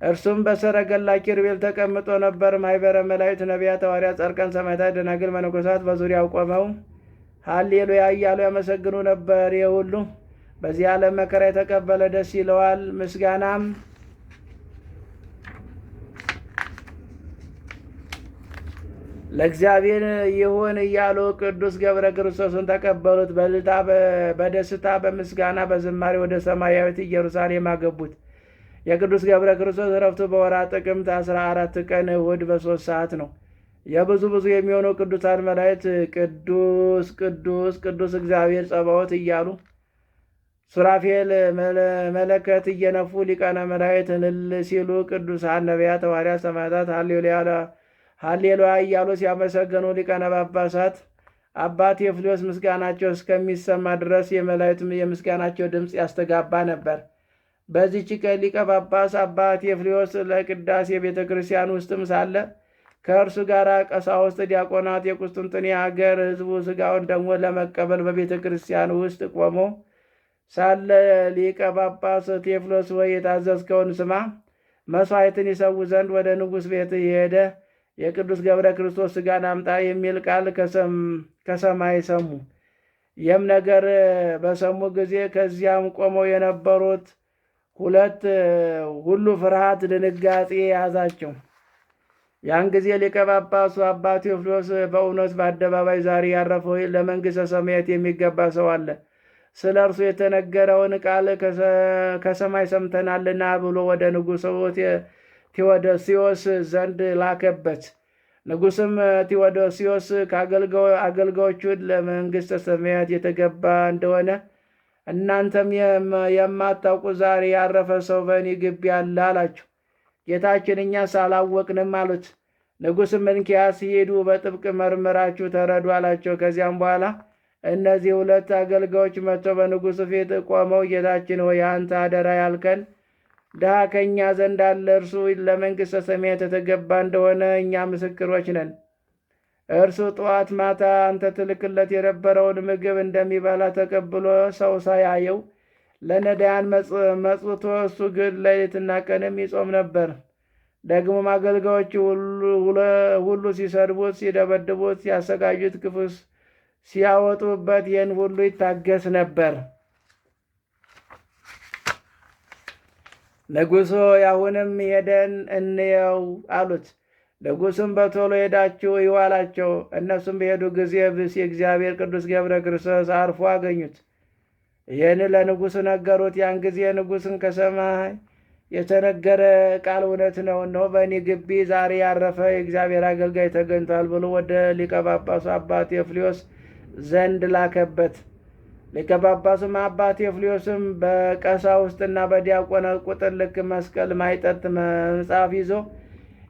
እርሱም በሰረገላ ኪሩቤል ተቀምጦ ነበር። ማኅበረ መላእክት፣ ነቢያት፣ ሐዋርያት፣ ጻድቃን፣ ሰማዕታት፣ ደናግል፣ መነኮሳት በዙሪያው ቆመው ሃሌሉያ እያሉ ያመሰግኑ ነበር። ይህ ሁሉ በዚህ ዓለም መከራ የተቀበለ ደስ ይለዋል። ምስጋናም ለእግዚአብሔር ይሁን እያሉ ቅዱስ ገብረ ክርስቶስን ተቀበሉት። በእልልታ በደስታ በምስጋና በዝማሬ ወደ ሰማያዊት ኢየሩሳሌም አገቡት። የቅዱስ ገብረ ክርስቶስ ዕረፍቱ በወርኃ ጥቅምት 14 ቀን እሑድ በ3 ሰዓት ነው። የብዙ የሚሆኑ ቅዱሳን መላእክት ቅዱስ ቅዱስ ቅዱስ እግዚአብሔር ጸባዖት እያሉ ሱራፌል መለከት እየነፉ ሊቃነ መላእክት እልል ሲሉ ቅዱሳን ነቢያት፣ ሐዋርያት፣ ሰማዕታት ሃሌሉያ እያሉ ሲያመሰገኑ ሊቃነ ጳጳሳት አባ ቴዎፍሎስ ምስጋናቸው እስከሚሰማ ድረስ የመላእክት የምስጋናቸው ድምፅ ያስተጋባ ነበር። በዚህች ቀን ሊቀ ጳጳስ አባ ቴዎፍሎስ ለቅዳሴ ቤተ ክርስቲያን ውስጥም ሳለ ከእርሱ ጋር ቀሳውስት፣ ዲያቆናት፣ የቁስጥንጥንያ ሀገር ሕዝቡ ሥጋውን ደግሞ ለመቀበል በቤተ ክርስቲያን ውስጥ ቆሞ ሳለ ሊቀ ጳጳስ ቴዎፍሎስ ወይ የታዘዝከውን ስማ፣ መሥዋዕትን ይሰዉ ዘንድ ወደ ንጉሥ ቤት የሄደ የቅዱስ ገብረ ክርስቶስ ሥጋን አምጣ የሚል ቃል ከሰማይ ሰሙ። ይህም ነገር በሰሙ ጊዜ ከዚያም ቆመው የነበሩት ሁሉ ፍርሃት፣ ድንጋጤ ያዛቸው። ያን ጊዜ ሊቀ ጳጳሱ አባ ቴዎፍሎስ በእውነት በአደባባይ ዛሬ ያረፈው ለመንግሥተ ሰማያት የሚገባ ሰው አለ፣ ስለ እርሱ የተነገረውን ቃል ከሰማይ ሰምተናልና ብሎ ወደ ንጉሡ ቴዎዶስዮስ ዘንድ ላከበት። ንጉሥም ቴዎዶስዮስ አገልጋዮቹን ለመንግሥተ ሰማያት የተገባ እንደሆነ እናንተም የማታውቁ ዛሬ ያረፈ ሰው በእኔ ግቢ አለ አላቸው። ጌታችን እኛስ አላወቅንም አሉት። ንጉሥም እንኪያስ ሂዱ፣ በጥብቅ መርምራችሁ ተረዱ አላቸው። ከዚያም በኋላ እነዚህ 2 አገልጋዮች መጥተው በንጉሡ ፊት ቆመው ጌታችን ሆይ አንተ አደራ ያልከን ድሃ ከእኛ ዘንድ አለ፣ እርሱ ለመንግሥተ ሰማያት የተገባ እንደሆነ እኛ ምስክሮች ነን። እርሱ ጠዋት ማታ አንተ ትልክለት የነበረውን ምግብ እንደሚበላ ተቀብሎ ሰው ሳያየው ለነዳያን መጽውቶ፣ እሱ ግን ሌሊትና ቀንም ይጾም ነበር። ደግሞም አገልጋዮቹ ሁሉ ሲሰድቡት፣ ሲደበድቡት፣ ሲያሰቃዩት፣ ክፉ ሲያወጡበት ይህን ሁሉ ይታገስ ነበር። ንጉሡ አሁንም ሄደን እንየው አሉት። ንጉሡም በቶሎ ሄዳችሁ እዩ አላቸው። እነሱም በሄዱ ጊዜ ብእሲ እግዚአብሔር ቅዱስ ገብረ ክርስቶስ አርፎ አገኙት። ይህን ለንጉሡ ነገሩት። ያን ጊዜ ንጉሥን ከሰማይ የተነገረ ቃል እውነት ነው፣ እነሆ በእኔ ግቢ ዛሬ ያረፈ የእግዚአብሔር አገልጋይ ተገኝቷል ብሎ ወደ ሊቀ ጳጳሱ አባ ቴዎፍሎስ ዘንድ ላከበት። ሊቀ ጳጳሱም አባ ቴዎፍሎስም በቀሳውስትና በዲያቆናት ቁጥር ልክ መስቀል፣ ማይጠት መጽሐፍ ይዞ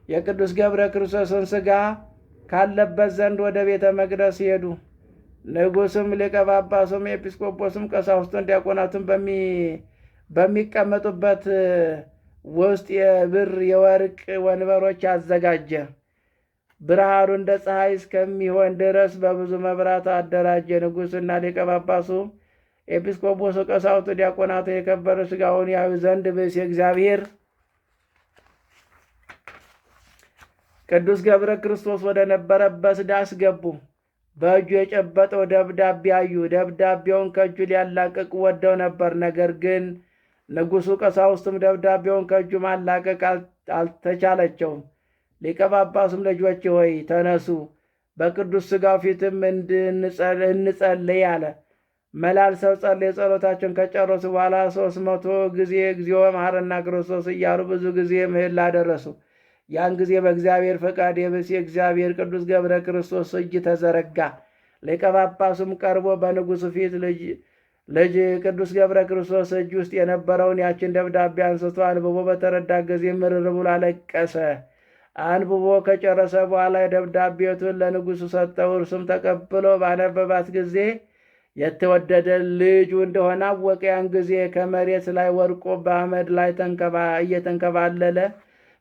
የቅዱስ ገብረ ክርስቶስን ሥጋ ካለበት ዘንድ ወደ ቤተ መቅደስ ሄዱ። ንጉሥም ሊቀ ጳጳሱም ኤጲስቆጶስም ቀሳውስቱን ዲያቆናቱን በሚቀመጡበት ውስጥ የብር የወርቅ ወንበሮች አዘጋጀ። ብርሃኑ እንደ ፀሐይ እስከሚሆን ድረስ በብዙ መብራት አደራጀ። ንጉሥና ሊቀ ጳጳሱ ኤጲስቆጶሱ፣ ቀሳውስቱ፣ ዲያቆናቱ የከበረ ሥጋውን ያዩ ዘንድ ብእሲ እግዚአብሔር ቅዱስ ገብረ ክርስቶስ ወደ ነበረበት ዳስ ገቡ። በእጁ የጨበጠው ደብዳቤ አዩ። ደብዳቤውን ከእጁ ሊያላቅቅ ወደው ነበር። ነገር ግን ንጉሡ ቀሳውስትም ደብዳቤውን ከእጁ ማላቀቅ አልተቻለቸውም። ሊቀ ጳጳሱም ልጆች ሆይ ተነሱ፣ በቅዱስ ሥጋው ፊትም እንጸልይ አለ። መላልሰው ጸልየው የጸሎታቸውን ከጨረሱ በኋላ 300 ጊዜ እግዚኦ መሐረነ ክርስቶስ እያሉ ብዙ ጊዜ ምህላ አደረሱ። ያን ጊዜ በእግዚአብሔር ፈቃድ የብስ የእግዚአብሔር ቅዱስ ገብረ ክርስቶስ እጅ ተዘረጋ። ሊቀ ጳጳሱም ቀርቦ በንጉሡ ፊት ልጅ ቅዱስ ገብረ ክርስቶስ እጅ ውስጥ የነበረውን ያችን ደብዳቤ አንስቶ አንብቦ በተረዳ ጊዜ ምርር ብሎ አለቀሰ። አንብቦ ከጨረሰ በኋላ ደብዳቤቱን ለንጉሡ ሰጠው። እርሱም ተቀብሎ ባነበባት ጊዜ የተወደደ ልጁ እንደሆነ አወቀ። ያን ጊዜ ከመሬት ላይ ወድቆ በአመድ ላይ እየተንከባለለ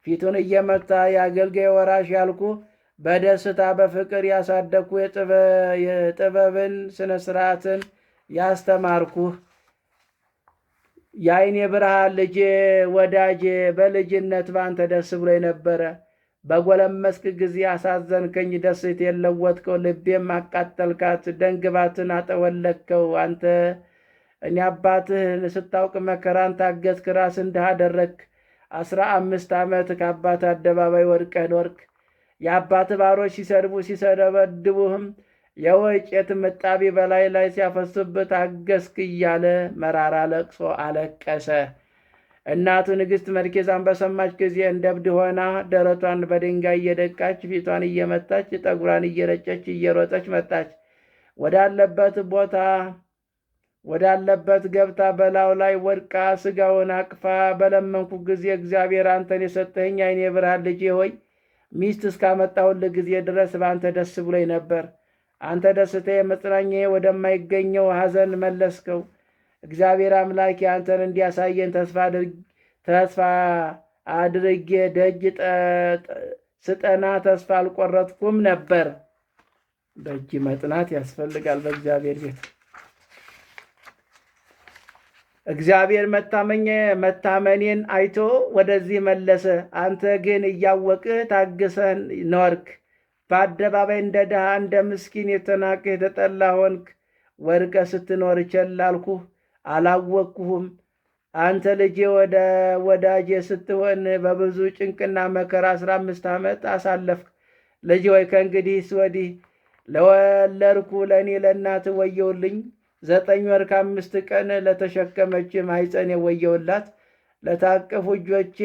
ፊቱን እየመታ የአገልጋይ ወራሽ ያልኩ በደስታ በፍቅር ያሳደግኩ የጥበብን ስነ ስርዓትን ያስተማርኩህ የዓይኔ ብርሃን ልጄ ወዳጄ በልጅነት በአንተ ደስ ብሎ ነበረ። በጎለመስክ ጊዜ አሳዘንከኝ፣ ደስታዬን ለወጥከው፣ ልቤም አቃጠልካት፣ ደንግባትን አጠወለከው። አንተ እኔ አባትህን ስታውቅ መከራን ታገስክ፣ ራስን ድሃ አደረግክ። 15 ዓመት ከአባት አደባባይ ወድቀህ ኖርክ። የአባት ባሮች ሲሰደበድቡህም የወጭት ምጣቢ በላይ ላይ ሲያፈሱብህ ታገስክ እያለ መራራ ለቅሶ አለቀሰ። እናቱ ንግሥት መርኬዛን በሰማች ጊዜ እንደ እብድ ሆና ደረቷን በድንጋይ እየደቃች ፊቷን እየመታች ጠጉሯን እየረጨች እየሮጠች መጣች። ወዳለበት ገብታ በላዩ ላይ ወድቃ ሥጋውን አቅፋ በለመንኩ ጊዜ እግዚአብሔር አንተን የሰጠኸኝ ዓይኔ ብርሃን ልጄ ሆይ ሚስት እስካመጣሁልህ ጊዜ ድረስ በአንተ ደስ ብሎኝ ነበር። አንተ ደስታዬ መጽናኛዬ ወደማይገኘው ሐዘን መለስከው። እግዚአብሔር አምላኬ አንተን እንዲያሳየን ተስፋ አድርጌ ደጅ ስጠና ተስፋ አልቆረጥኩም ነበር። ደጅ መጥናት ያስፈልጋል በእግዚአብሔር ቤት። እግዚአብሔር መታመኔን አይቶ ወደዚህ መለሰ። አንተ ግን እያወቅህ ታግሰን ኖርክ። በአደባባይ እንደ ድሃ እንደ ምስኪን የተናቅህ የተጠላ ሆንክ። ወድቀህ ስትኖር ቸል አልኩህ፣ አላወቅኩህም። አንተ ልጄ ወዳጄ ስትሆን በብዙ ጭንቅና መከራ 15 ዓመት አሳለፍክ። ልጄ ወይ ከእንግዲህስ ወዲህ ለወለድኩ ለእኔ ለእናት ወየውልኝ። 9 ወር ከ5 ቀን ለተሸከመች ማኅፀኔ ወየውላት። ለታቀፉ እጆቼ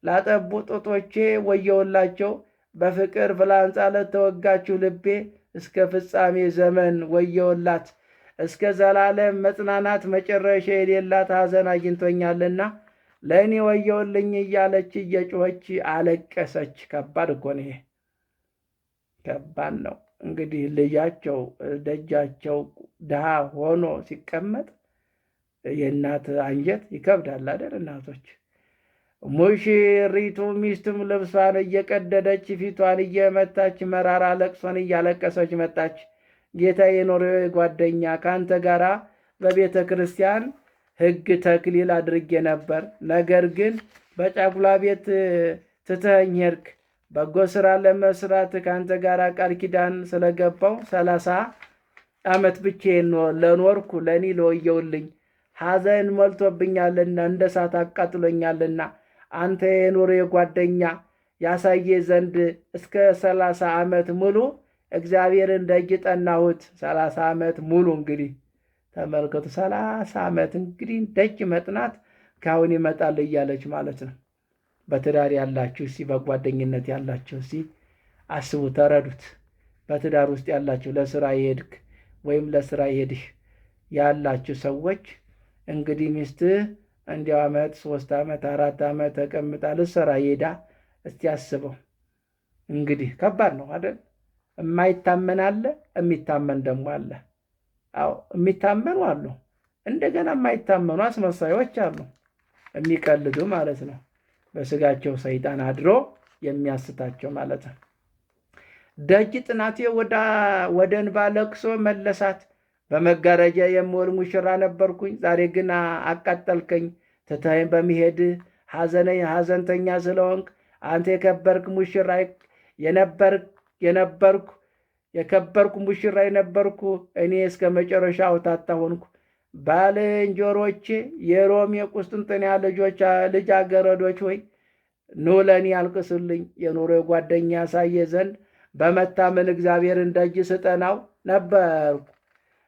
ላጠቡ ጡቶቼ ወየውላቸው። በፍቅር ፍላጻ ለተወጋችሁ ልቤ እስከ ፍጻሜ ዘመን ወየውላት። እስከ ዘላለም መጽናናት መጨረሻ የሌላት ሐዘን አግኝቶኛልና ለእኔ ወየውልኝ እያለች እየጮኸች አለቀሰች። ከባድ እኮ ነው ይሄ፣ ከባድ ነው። እንግዲህ ልጃቸው ደጃቸው ድሃ ሆኖ ሲቀመጥ የእናት አንጀት ይከብዳል አይደል? እናቶች ሙሽሪቱ ሚስትም ልብሷን እየቀደደች ፊቷን እየመታች መራራ ለቅሶን እያለቀሰች መጣች። ጌታ የኖሬ ጓደኛ ከአንተ ጋር በቤተ ክርስቲያን ሕግ ተክሊል አድርጌ ነበር። ነገር ግን በጫጉላ ቤት ትተኸኝ ሄድክ። በጎ ሥራ ለመስራት ከአንተ ጋር ቃል ኪዳን ስለገባው 30 ዓመት ብቻዬን ለኖርኩ ለእኔ ለወየውልኝ። ሐዘን ሞልቶብኛልና እንደ እሳት አቃጥሎኛልና አንተ የኖሬ ጓደኛ ያሳየ ዘንድ እስከ 30 ዓመት ሙሉ እግዚአብሔርን ደጅ ጠናሁት። 30 ዓመት ሙሉ እንግዲህ ተመልከቱ። 30 ዓመት እንግዲህ ደጅ መጥናት ካሁን ይመጣል እያለች ማለት ነው። በትዳር ያላችሁ እስቲ፣ በጓደኝነት ያላችሁ እስቲ አስቡ፣ ተረዱት። በትዳር ውስጥ ያላችሁ ለስራ የሄድክ ወይም ለስራ የሄድሽ ያላችሁ ሰዎች እንግዲህ ሚስትህ እንዲያው ዓመት 3 ዓመት 4 ዓመት ተቀምጣ ልትሰራ ሄዳ እስቲ አስበው። እንግዲህ ከባድ ነው አይደል? የማይታመን አለ፣ የሚታመን ደግሞ አለ። አዎ የሚታመኑ አሉ፣ እንደገና የማይታመኑ አስመሳዮች አሉ፣ የሚቀልዱ ማለት ነው። በስጋቸው ሰይጣን አድሮ የሚያስታቸው ማለት ነው። ደጅ ጥናቴ ወደ እንባ ለቅሶ መለሳት። በመጋረጃ የምውል ሙሽራ ነበርኩኝ። ዛሬ ግን አቃጠልከኝ። ትተኸኝ በመሄድ ሐዘንተኛ ስለሆንክ አንተ የከበርክ ሙሽራ የከበርኩ ሙሽራ የነበርኩ እኔ እስከ መጨረሻ አውታታ ሆንኩ። ባልንጀሮቼ የሮም የቁስጥንጥንያ ልጃገረዶች ሆይ ኑ ለእኔ አልቅሱልኝ። የኑሮ ጓደኛ ያሳየ ዘንድ በመታመን እግዚአብሔርን ደጅ ስጠናው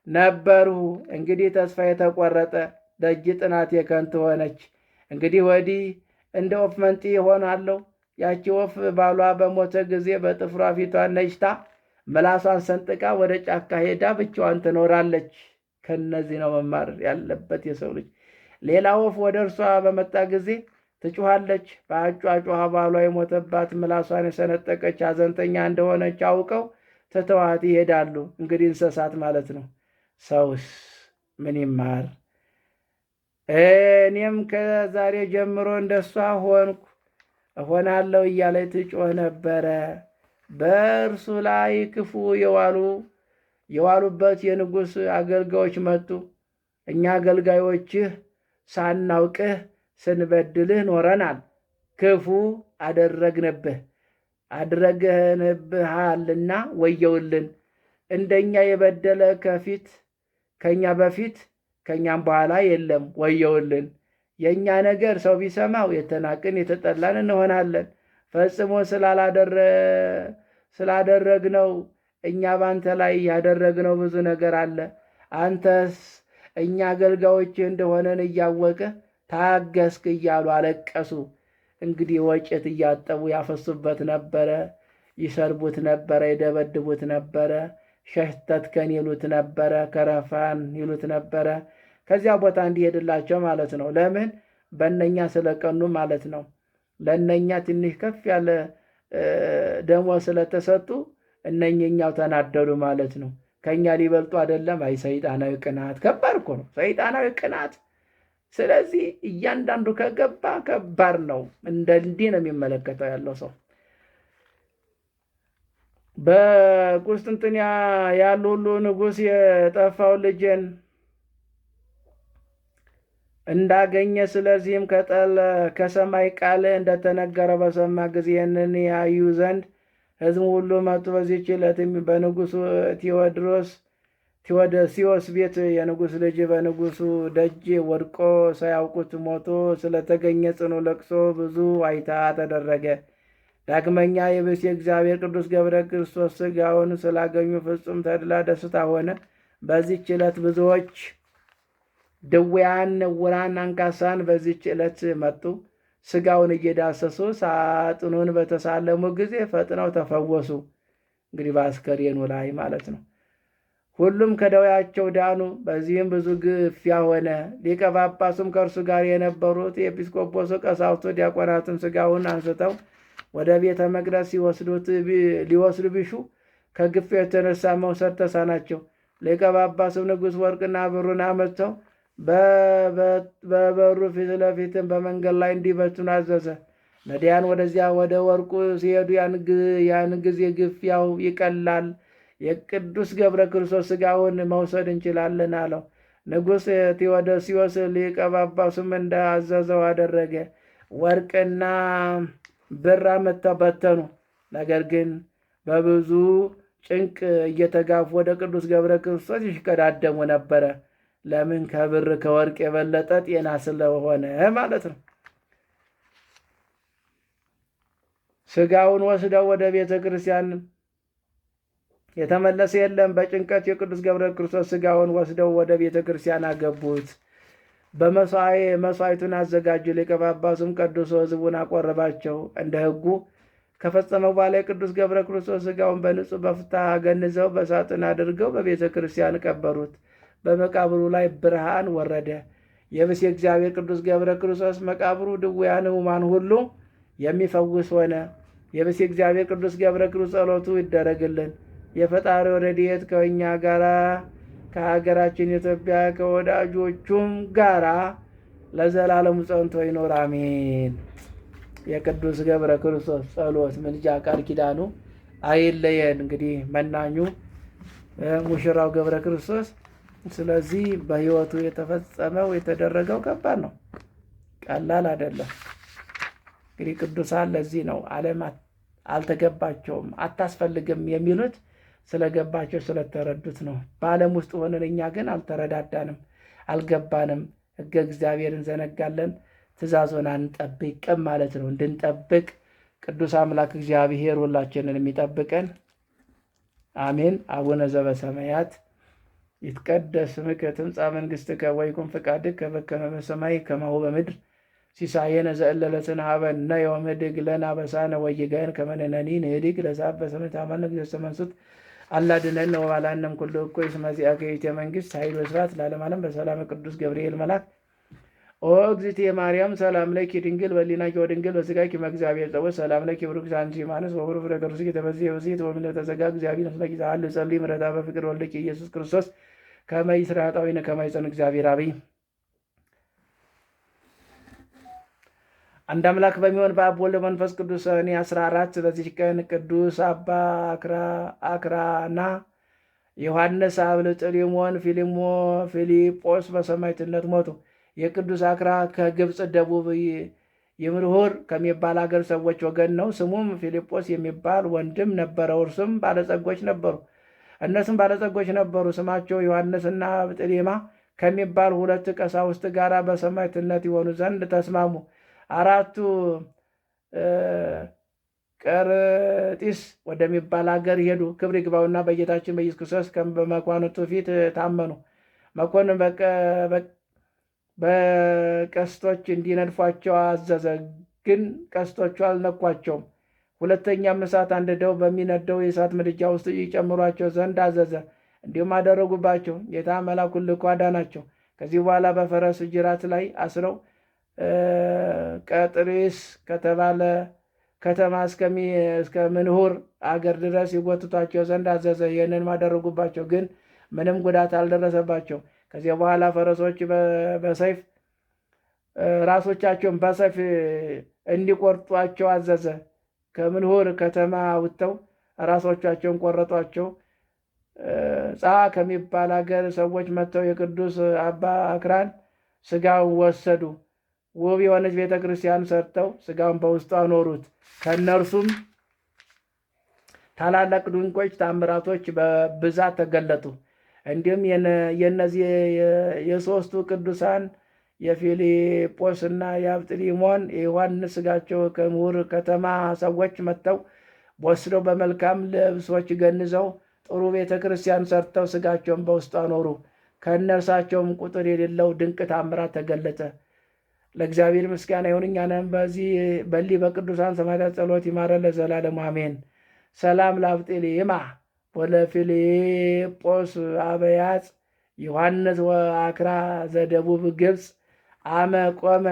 ነበርሁ። እንግዲህ ተስፋ የተቆረጠ ደጅ ጥናት የከንቱ ሆነች። እንግዲህ ወዲህ እንደ ወፍ መንጢ እሆናለሁ። ያቺ ወፍ ባሏ በሞተ ጊዜ በጥፍሯ ፊቷን ነጭታ ምላሷን ሰንጥቃ ወደ ጫካ ሄዳ ብቻዋን ትኖራለች። ከነዚህ ነው መማር ያለበት የሰው ልጅ። ሌላ ወፍ ወደ እርሷ በመጣ ጊዜ ትጮኻለች። በአጯጯኋ ባሏ የሞተባት ምላሷን የሰነጠቀች ሐዘንተኛ እንደሆነች አውቀው ትተዋት ይሄዳሉ። እንግዲህ እንስሳት ማለት ነው። ሰውስ ምን ይማር? እኔም ከዛሬ ጀምሮ እንደሷ ሆንኩ እሆናለሁ እያለች ትጮህ ነበረ። በእርሱ ላይ ክፉ የዋሉበት የንጉሥ አገልጋዮች መጡ። እኛ አገልጋዮችህ ሳናውቅህ ስንበድልህ ኖረናል። ክፉ አድረግንብሃልና ወየውልን። እንደኛ የበደለ ከኛ በፊት ከኛም በኋላ የለም፣ ወየውልን። የእኛ ነገር ሰው ቢሰማው የተናቅን የተጠላን እንሆናለን። ፈጽሞ ስላደረግነው እኛ ባንተ ላይ ያደረግነው ብዙ ነገር አለ። አንተስ እኛ አገልጋዮችህ እንደሆነን እያወቅህ ታገስክ እያሉ አለቀሱ። እንግዲህ ወጭት እያጠቡ ያፈሱበት ነበረ፣ ይሰርቡት ነበረ፣ ይደበድቡት ነበረ፣ ሸህተትከን ይሉት ነበረ፣ ከረፋን ይሉት ነበረ። ከዚያ ቦታ እንዲሄድላቸው ማለት ነው። ለምን? በእነኛ ስለቀኑ ማለት ነው። ለእነኛ ትንሽ ከፍ ያለ ደሞዝ ስለተሰጡ እነኝኛው ተናደዱ ማለት ነው። ከእኛ ሊበልጡ አይደለም። አይ ሰይጣናዊ ቅናት ከባድ እኮ ነው፣ ሰይጣናዊ ቅናት። ስለዚህ እያንዳንዱ ከገባ ከባድ ነው። እንዲህ ነው የሚመለከተው ያለው ሰው። በቁስጥንጥንያ ያሉ ሁሉ ንጉሥ የጠፋው ልጄን እንዳገኘ፣ ስለዚህም ከሰማይ ቃል እንደተነገረ በሰማ ጊዜ ይህንን ያዩ ዘንድ ሕዝቡ ሁሉ መጡ። በዚህች ዕለትም በንጉሡ ቴዎዶስዮስ ቤት የንጉሥ ልጅ በንጉሡ ደጅ ወድቆ ሳያውቁት ሞቶ ስለተገኘ ጽኑ ለቅሶ ብዙ ዋይታ ተደረገ። ዳግመኛ የብእሲ የእግዚአብሔር ቅዱስ ገብረ ክርስቶስ ሥጋውን ስላገኙ ፍጹም ተድላ ደስታ ሆነ። በዚህች ዕለት ብዙዎች ድውያን፣ ዕውራን፣ አንካሳን በዚህች ዕለት መጡ። ሥጋውን እየዳሰሱ ሳጥኑን በተሳለሙ ጊዜ ፈጥነው ተፈወሱ። እንግዲህ በአስከሬኑ ላይ ማለት ነው። ሁሉም ከደዌያቸው ዳኑ። በዚህም ብዙ ግፊያ ሆነ። ሊቀ ጳጳሱም ከእርሱ ጋር የነበሩት የኤጲስቆጶሱ፣ ቀሳውስቱ፣ ዲያቆናትም ሥጋውን አንስተው ወደ ቤተ መቅደስ ሊወስዱ ቢሹ ከግፊያው የተነሳ መውሰድ ተሳናቸው። ሊቀ ጳጳሱም ንጉሥ ወርቅና ብሩን አመጥተው በበሩ ፊት ለፊትም በመንገድ ላይ እንዲበትኑ አዘዘ። ነዳያን ወደዚያ ወደ ወርቁ ሲሄዱ ያን ጊዜ ግፊያው ይቀላል፣ የቅዱስ ገብረ ክርስቶስ ሥጋውን መውሰድ እንችላለን አለው። ንጉሥ ቴዎዶስዮስ ሊቀ ጳጳሱም እንዳዘዘው አደረገ። ወርቅና ብር አምጥተው በተኑ። ነገር ግን በብዙ ጭንቅ እየተጋፉ ወደ ቅዱስ ገብረ ክርስቶስ ይሽቀዳደሙ ነበረ። ለምን? ከብር ከወርቅ የበለጠ ጤና ስለሆነ ማለት ነው። ሥጋውን ወስደው ወደ ቤተ ክርስቲያን የተመለሰ የለም። በጭንቀት የቅዱስ ገብረ ክርስቶስ ሥጋውን ወስደው ወደ ቤተ ክርስቲያን አገቡት። በመሥዋዕቱን አዘጋጁ። ሊቀ ጳጳሱም ቀድሶ ሕዝቡን አቆረባቸው። እንደ ሕጉ ከፈጸመ በኋላ የቅዱስ ገብረ ክርስቶስ ሥጋውን በንጹሕ በፍታ ገንዘው በሳጥን አድርገው በቤተ ክርስቲያን ቀበሩት። በመቃብሩ ላይ ብርሃን ወረደ። የብእሲ የእግዚአብሔር ቅዱስ ገብረ ክርስቶስ መቃብሩ ድውያን ሕሙማን ሁሉ የሚፈውስ ሆነ። የብእሲ የእግዚአብሔር ቅዱስ ገብረ ክርስቶስ ጸሎቱ ይደረግልን። የፈጣሪው ረድኤት ከእኛ ጋራ ከሀገራችን ኢትዮጵያ ከወዳጆቹም ጋራ ለዘላለሙ ጸንቶ ይኖር አሜን። የቅዱስ ገብረ ክርስቶስ ጸሎት፣ ምልጃ፣ ቃል ኪዳኑ አይለየን። እንግዲህ መናኙ ሙሽራው ገብረ ክርስቶስ። ስለዚህ በሕይወቱ የተፈጸመው የተደረገው ከባድ ነው፣ ቀላል አይደለም። እንግዲህ ቅዱሳን ለዚህ ነው ዓለም አልተገባቸውም አታስፈልግም የሚሉት ስለገባቸው ስለተረዱት ነው። በዓለም ውስጥ ሆነን እኛ ግን አልተረዳዳንም። አልገባንም። ሕገ እግዚአብሔር እንዘነጋለን፣ ትእዛዙን አንጠብቅም ማለት ነው። እንድንጠብቅ ቅዱስ አምላክ እግዚአብሔር ሁላችንን የሚጠብቀን አሜን። አቡነ ዘበሰማያት ይትቀደስ ስምከ ትምጻእ መንግሥትከ ወይኩን ፈቃድከ በከመ በሰማይ ከማሁ በምድር ሲሳየነ ዘእለለትነ ሀበነ ዮም ንኅድግ ለነ አበሳነ ወጌጋየነ ከመ ንሕነኒ ንኅድግ ለዘአበሰ ታማነ እግዚእነ መንሱት አላድነነ ወባልሐነ እምኩሉ እኩይ እስመ ዚአከ ይእቲ መንግሥት ኃይል ወስብሐት ለዓለመ ዓለም። በሰላመ ቅዱስ ገብርኤል መልአክ ኦ እግዝእትየ ማርያም ሰላም ለኪ ድንግል በሊናኪ ወድንግል በሥጋኪ እም እግዚአብሔር ጸወት ሰላም ለኪ ብሩክት አንቲ እማንስት ወብሩክ ፍሬ ከርሥኪ ተፈሥሒ ኆኅት ወምልዕተ ጸጋ እግዚአብሔር ምስለኪ ዛሃሉ ጸልዪ ምሕረታ በፍቅር ወልድኪ ኢየሱስ ክርስቶስ ከመ ይሥረይ ኃጣውኢነ ከመ ይጸን እግዚአብሔር አብይ። አንድ አምላክ በሚሆን በአብ ወልድ መንፈስ ቅዱስ ሰኔ 14 በዚች ቀን ቅዱስ አባ አክራና ዮሐንስ፣ አብልጥሊሞን፣ ፊልጶስ በሰማዕትነት ሞቱ። የቅዱስ አክራ ከግብፅ ደቡብ ይምርሁር ከሚባል አገር ሰዎች ወገን ነው። ስሙም ፊልጶስ የሚባል ወንድም ነበረው። እርሱም ባለጸጎች ነበሩ። እነሱም ባለጸጎች ነበሩ። ስማቸው ዮሐንስና አብጥሊማ ከሚባል ሁለት ቀሳውስት ጋር በሰማዕትነት ይሆኑ ዘንድ ተስማሙ። አራቱ ቀርጢስ ወደሚባል አገር ሄዱ። ክብር ይግባውና በጌታችን በኢየሱስ ክርስቶስ በመኳንንቱ ፊት ታመኑ። መኮንን በቀስቶች እንዲነድፏቸው አዘዘ። ግን ቀስቶቹ አልነኳቸውም። ሁለተኛም እሳት አንድደው በሚነደው የእሳት ምድጃ ውስጥ ይጨምሯቸው ዘንድ አዘዘ። እንዲሁም አደረጉባቸው። ጌታ መልአኩን ልኮ አዳናቸው። ከዚህ በኋላ በፈረስ ጅራት ላይ አስረው ቀጥሪስ ከተባለ ከተማ እስከ ምንሁር አገር ድረስ ይጎትቷቸው ዘንድ አዘዘ። ይህንን አደረጉባቸው፣ ግን ምንም ጉዳት አልደረሰባቸው። ከዚያ በኋላ ፈረሶች በሰይፍ ራሶቻቸውን በሰይፍ እንዲቆርጧቸው አዘዘ። ከምንሁር ከተማ ወጥተው ራሶቻቸውን ቆረጧቸው። ጻ ከሚባል ሀገር ሰዎች መጥተው የቅዱስ አባ አክራን ስጋውን ወሰዱ። ውብ የሆነች ቤተ ክርስቲያን ሰርተው ስጋውን በውስጡ አኖሩት። ከእነርሱም ታላላቅ ድንቆች ታምራቶች በብዛት ተገለጡ። እንዲሁም የእነዚህ የሦስቱ ቅዱሳን የፊልጶስና የአብጥሊሞን የዮሐንስ ስጋቸው ከምሁር ከተማ ሰዎች መጥተው ወስደው በመልካም ልብሶች ገንዘው ጥሩ ቤተ ክርስቲያን ሰርተው ስጋቸውን በውስጡ አኖሩ። ከእነርሳቸውም ቁጥር የሌለው ድንቅ ታምራት ተገለጠ። ለእግዚአብሔር ምስጋና ይሁን። እኛንም በሊህ በቅዱሳን ሰማዕታት ጸሎት ይማረን ለዘላለሙ አሜን። ሰላም ለአብጥሊማ ወለፊልጶስ አበያጽ ዮሐንስ ወአክራ ዘደቡብ ግብፅ አመ ቆመ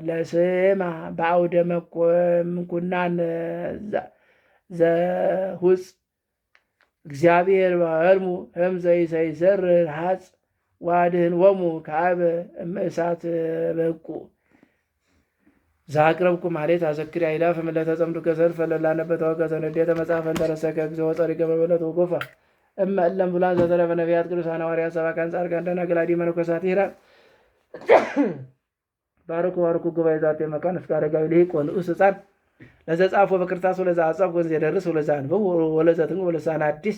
ለስማ በአውደ ምኩናን ዘሁፅ እግዚአብሔር በሕልሙ ዘይሰይሰር ሐጽ ዋድኅንዎሙ ከአበ እምእሳት በቁ ዛቅረብኩ ማለት አዘክሪ አይላፍ ምለተጸምዱ ከሰልፈ ለላነበተ ወገተ ንዴተ መጽሐፈ እንተረሰከ እግዚኦ ጸሪቀ በበለት ወጎፋ እመ እለም ብሉዓን ዘተረፈ ነቢያት ቅዱሳን ሐዋርያት ሰባክያን ጻድቃን ደናግል አዲ መነኮሳት ሄራን ባርኩ ባርኩ ጉባኤ ዛቴ መካን እስከ አረጋዊ ልሂቅ ወንዑስ ሕፃን ለዘጻፎ በክርታስ ወለዛ አጻፍ ወንዝ የደርስ ወለዛ አንብብ ወለዘትንግ ወለሳን አዲስ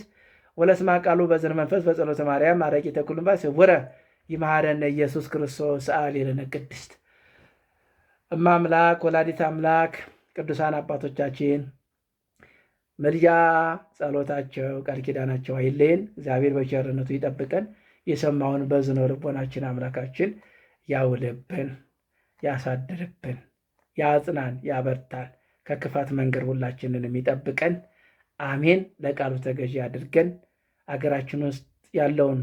ወለስማ ቃሉ በዝን መንፈስ በጸሎተ ማርያም አረቂ ተኩልምባ ስውረ ይመሐረነ ኢየሱስ ክርስቶስ ሰአሊ ለነ ቅድስት እማ አምላክ ወላዲት አምላክ ቅዱሳን አባቶቻችን ምልጃ ጸሎታቸው ቃል ኪዳናቸው አይለየን። እግዚአብሔር በቸርነቱ ይጠብቀን። የሰማውን በዝነ ልቦናችን አምላካችን ያውልብን፣ ያሳድርብን፣ ያጽናን፣ ያበርታን። ከክፋት መንገድ ሁላችንን የሚጠብቀን አሜን። ለቃሉ ተገዢ አድርገን አገራችን ውስጥ ያለውን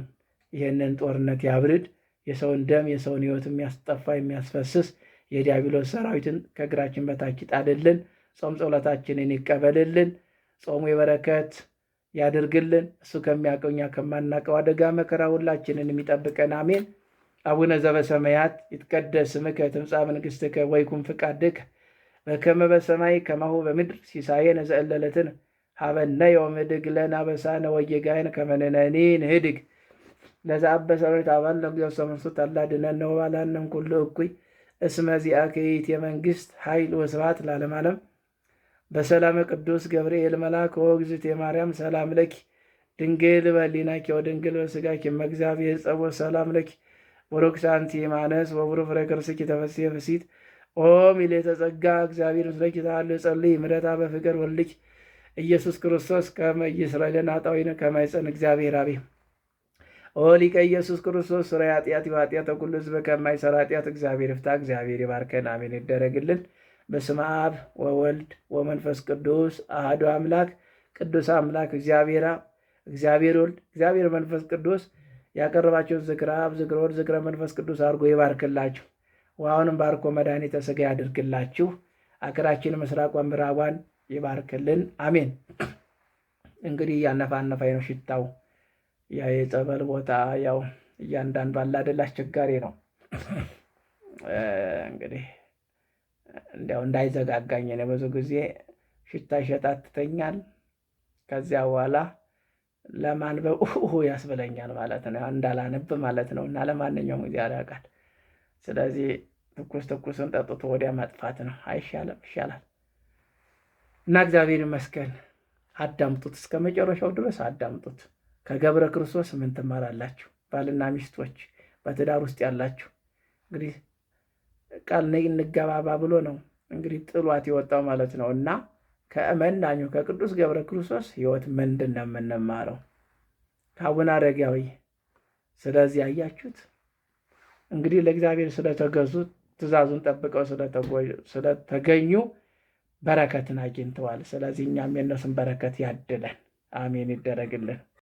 ይህንን ጦርነት ያብርድ። የሰውን ደም የሰውን ሕይወት የሚያስጠፋ የሚያስፈስስ የዲያብሎስ ሰራዊትን ከእግራችን በታች ይጣልልን። ጾም ጸሎታችንን ይቀበልልን። ጾሙ የበረከት ያድርግልን። እሱ ከሚያውቀው እኛ ከማናውቀው አደጋ መከራ ሁላችንን የሚጠብቀን አሜን። አቡነ ዘበሰማያት ይትቀደስ ስምከ ትምጻእ መንግሥትከ ወይኩን ፈቃድከ በከመ በሰማይ ከማሁ በምድር ሲሳየነ ዘእለለትነ ሀበነ ዮም ንኅድግ ለነ አበሳነ ወጌጋየነ ከመ ንሕነኒ ንኅድግ ለዘአበሰ ታባል ለእግዚኦ መንሱት አላድነነ ወባልሐነ እምኩሉ እኩይ እስመ ዚአከ ይእቲ መንግሥት ኃይል ወስብሐት ለዓለመ ዓለም። በሰላመ ቅዱስ ገብርኤል መልአክ ወእግዝእትየ ማርያም ሰላም ለኪ ድንግል በኅሊናኪ ወድንግል በሥጋኪ እም እግዚአብሔር ጸወት ሰላም ለኪ ወሮክሳንቲ ማነስ ወብሩ ፍሬ ከርስኪ ተፈሥሒ ፍሥሕት ኦ ምልዕተ ጸጋ እግዚአብሔር ምስለኪ ተሃልዮ ጸልይ ምሕረታ በፍቅር ወልድኪ ኢየሱስ ክርስቶስ ከመ ይስረይለነ ኃጣውኢነ ከመ ይጸን እግዚአብሔር አቤ ኦ ሊቀ ኢየሱስ ክርስቶስ ሥራይ ኃጢአት ወኃጢአተ ኩሉ ሕዝብ ከማይሠራ ኃጢአት እግዚአብሔር ይፍታ። እግዚአብሔር ይባርከን፣ አሜን ይደረግልን። በስመ አብ ወወልድ ወመንፈስ ቅዱስ አሐዱ አምላክ ቅዱስ አምላክ እግዚአብሔር አብ፣ እግዚአብሔር ወልድ፣ እግዚአብሔር መንፈስ ቅዱስ ያቀረባቸውን ዝክረ አብ፣ ዝክረ ወልድ፣ ዝክረ መንፈስ ቅዱስ አድርጎ ይባርክላችሁ። ውሃውንም ባርኮ መድኃኒተ ሥጋ ያድርግላችሁ። አገራችን ምስራቋን ምዕራቧን ይባርክልን፣ አሜን። እንግዲህ እያነፋነፋኝ ነው ሽታው። ያ የጸበል ቦታ ያው እያንዳንዱ አለ አይደል አስቸጋሪ ነው። እንግዲህ እንዲያው እንዳይዘጋጋኝ ነው። ብዙ ጊዜ ሽታ ይሸታትተኛል። ከዚያ በኋላ ለማንበብ ያስብለኛል ማለት ነው፣ እንዳላነብ ማለት ነው። እና ለማንኛውም ጊዜ ያደርጋል። ስለዚህ ትኩስን ጠጥቶ ወዲያ መጥፋት ነው። አይሻልም? ይሻላል። እና እግዚአብሔር ይመስገን። አዳምጡት፣ እስከ መጨረሻው ድረስ አዳምጡት። ከገብረ ክርስቶስ ምን ትማራላችሁ? ባልና ሚስቶች በትዳር ውስጥ ያላችሁ እንግዲህ ቃል እንገባባ ብሎ ነው እንግዲህ ጥሏት የወጣው ማለት ነው። እና ከመናኙ ከቅዱስ ገብረ ክርስቶስ ሕይወት ምንድን ነው የምንማረው? ከአቡነ አረጋዊ። ስለዚህ ያያችሁት እንግዲህ ለእግዚአብሔር ስለተገዙ ትእዛዙን ጠብቀው ስለተገኙ በረከትን አግኝተዋል። ስለዚህ እኛም የእነሱን በረከት ያድለን። አሜን ይደረግልን።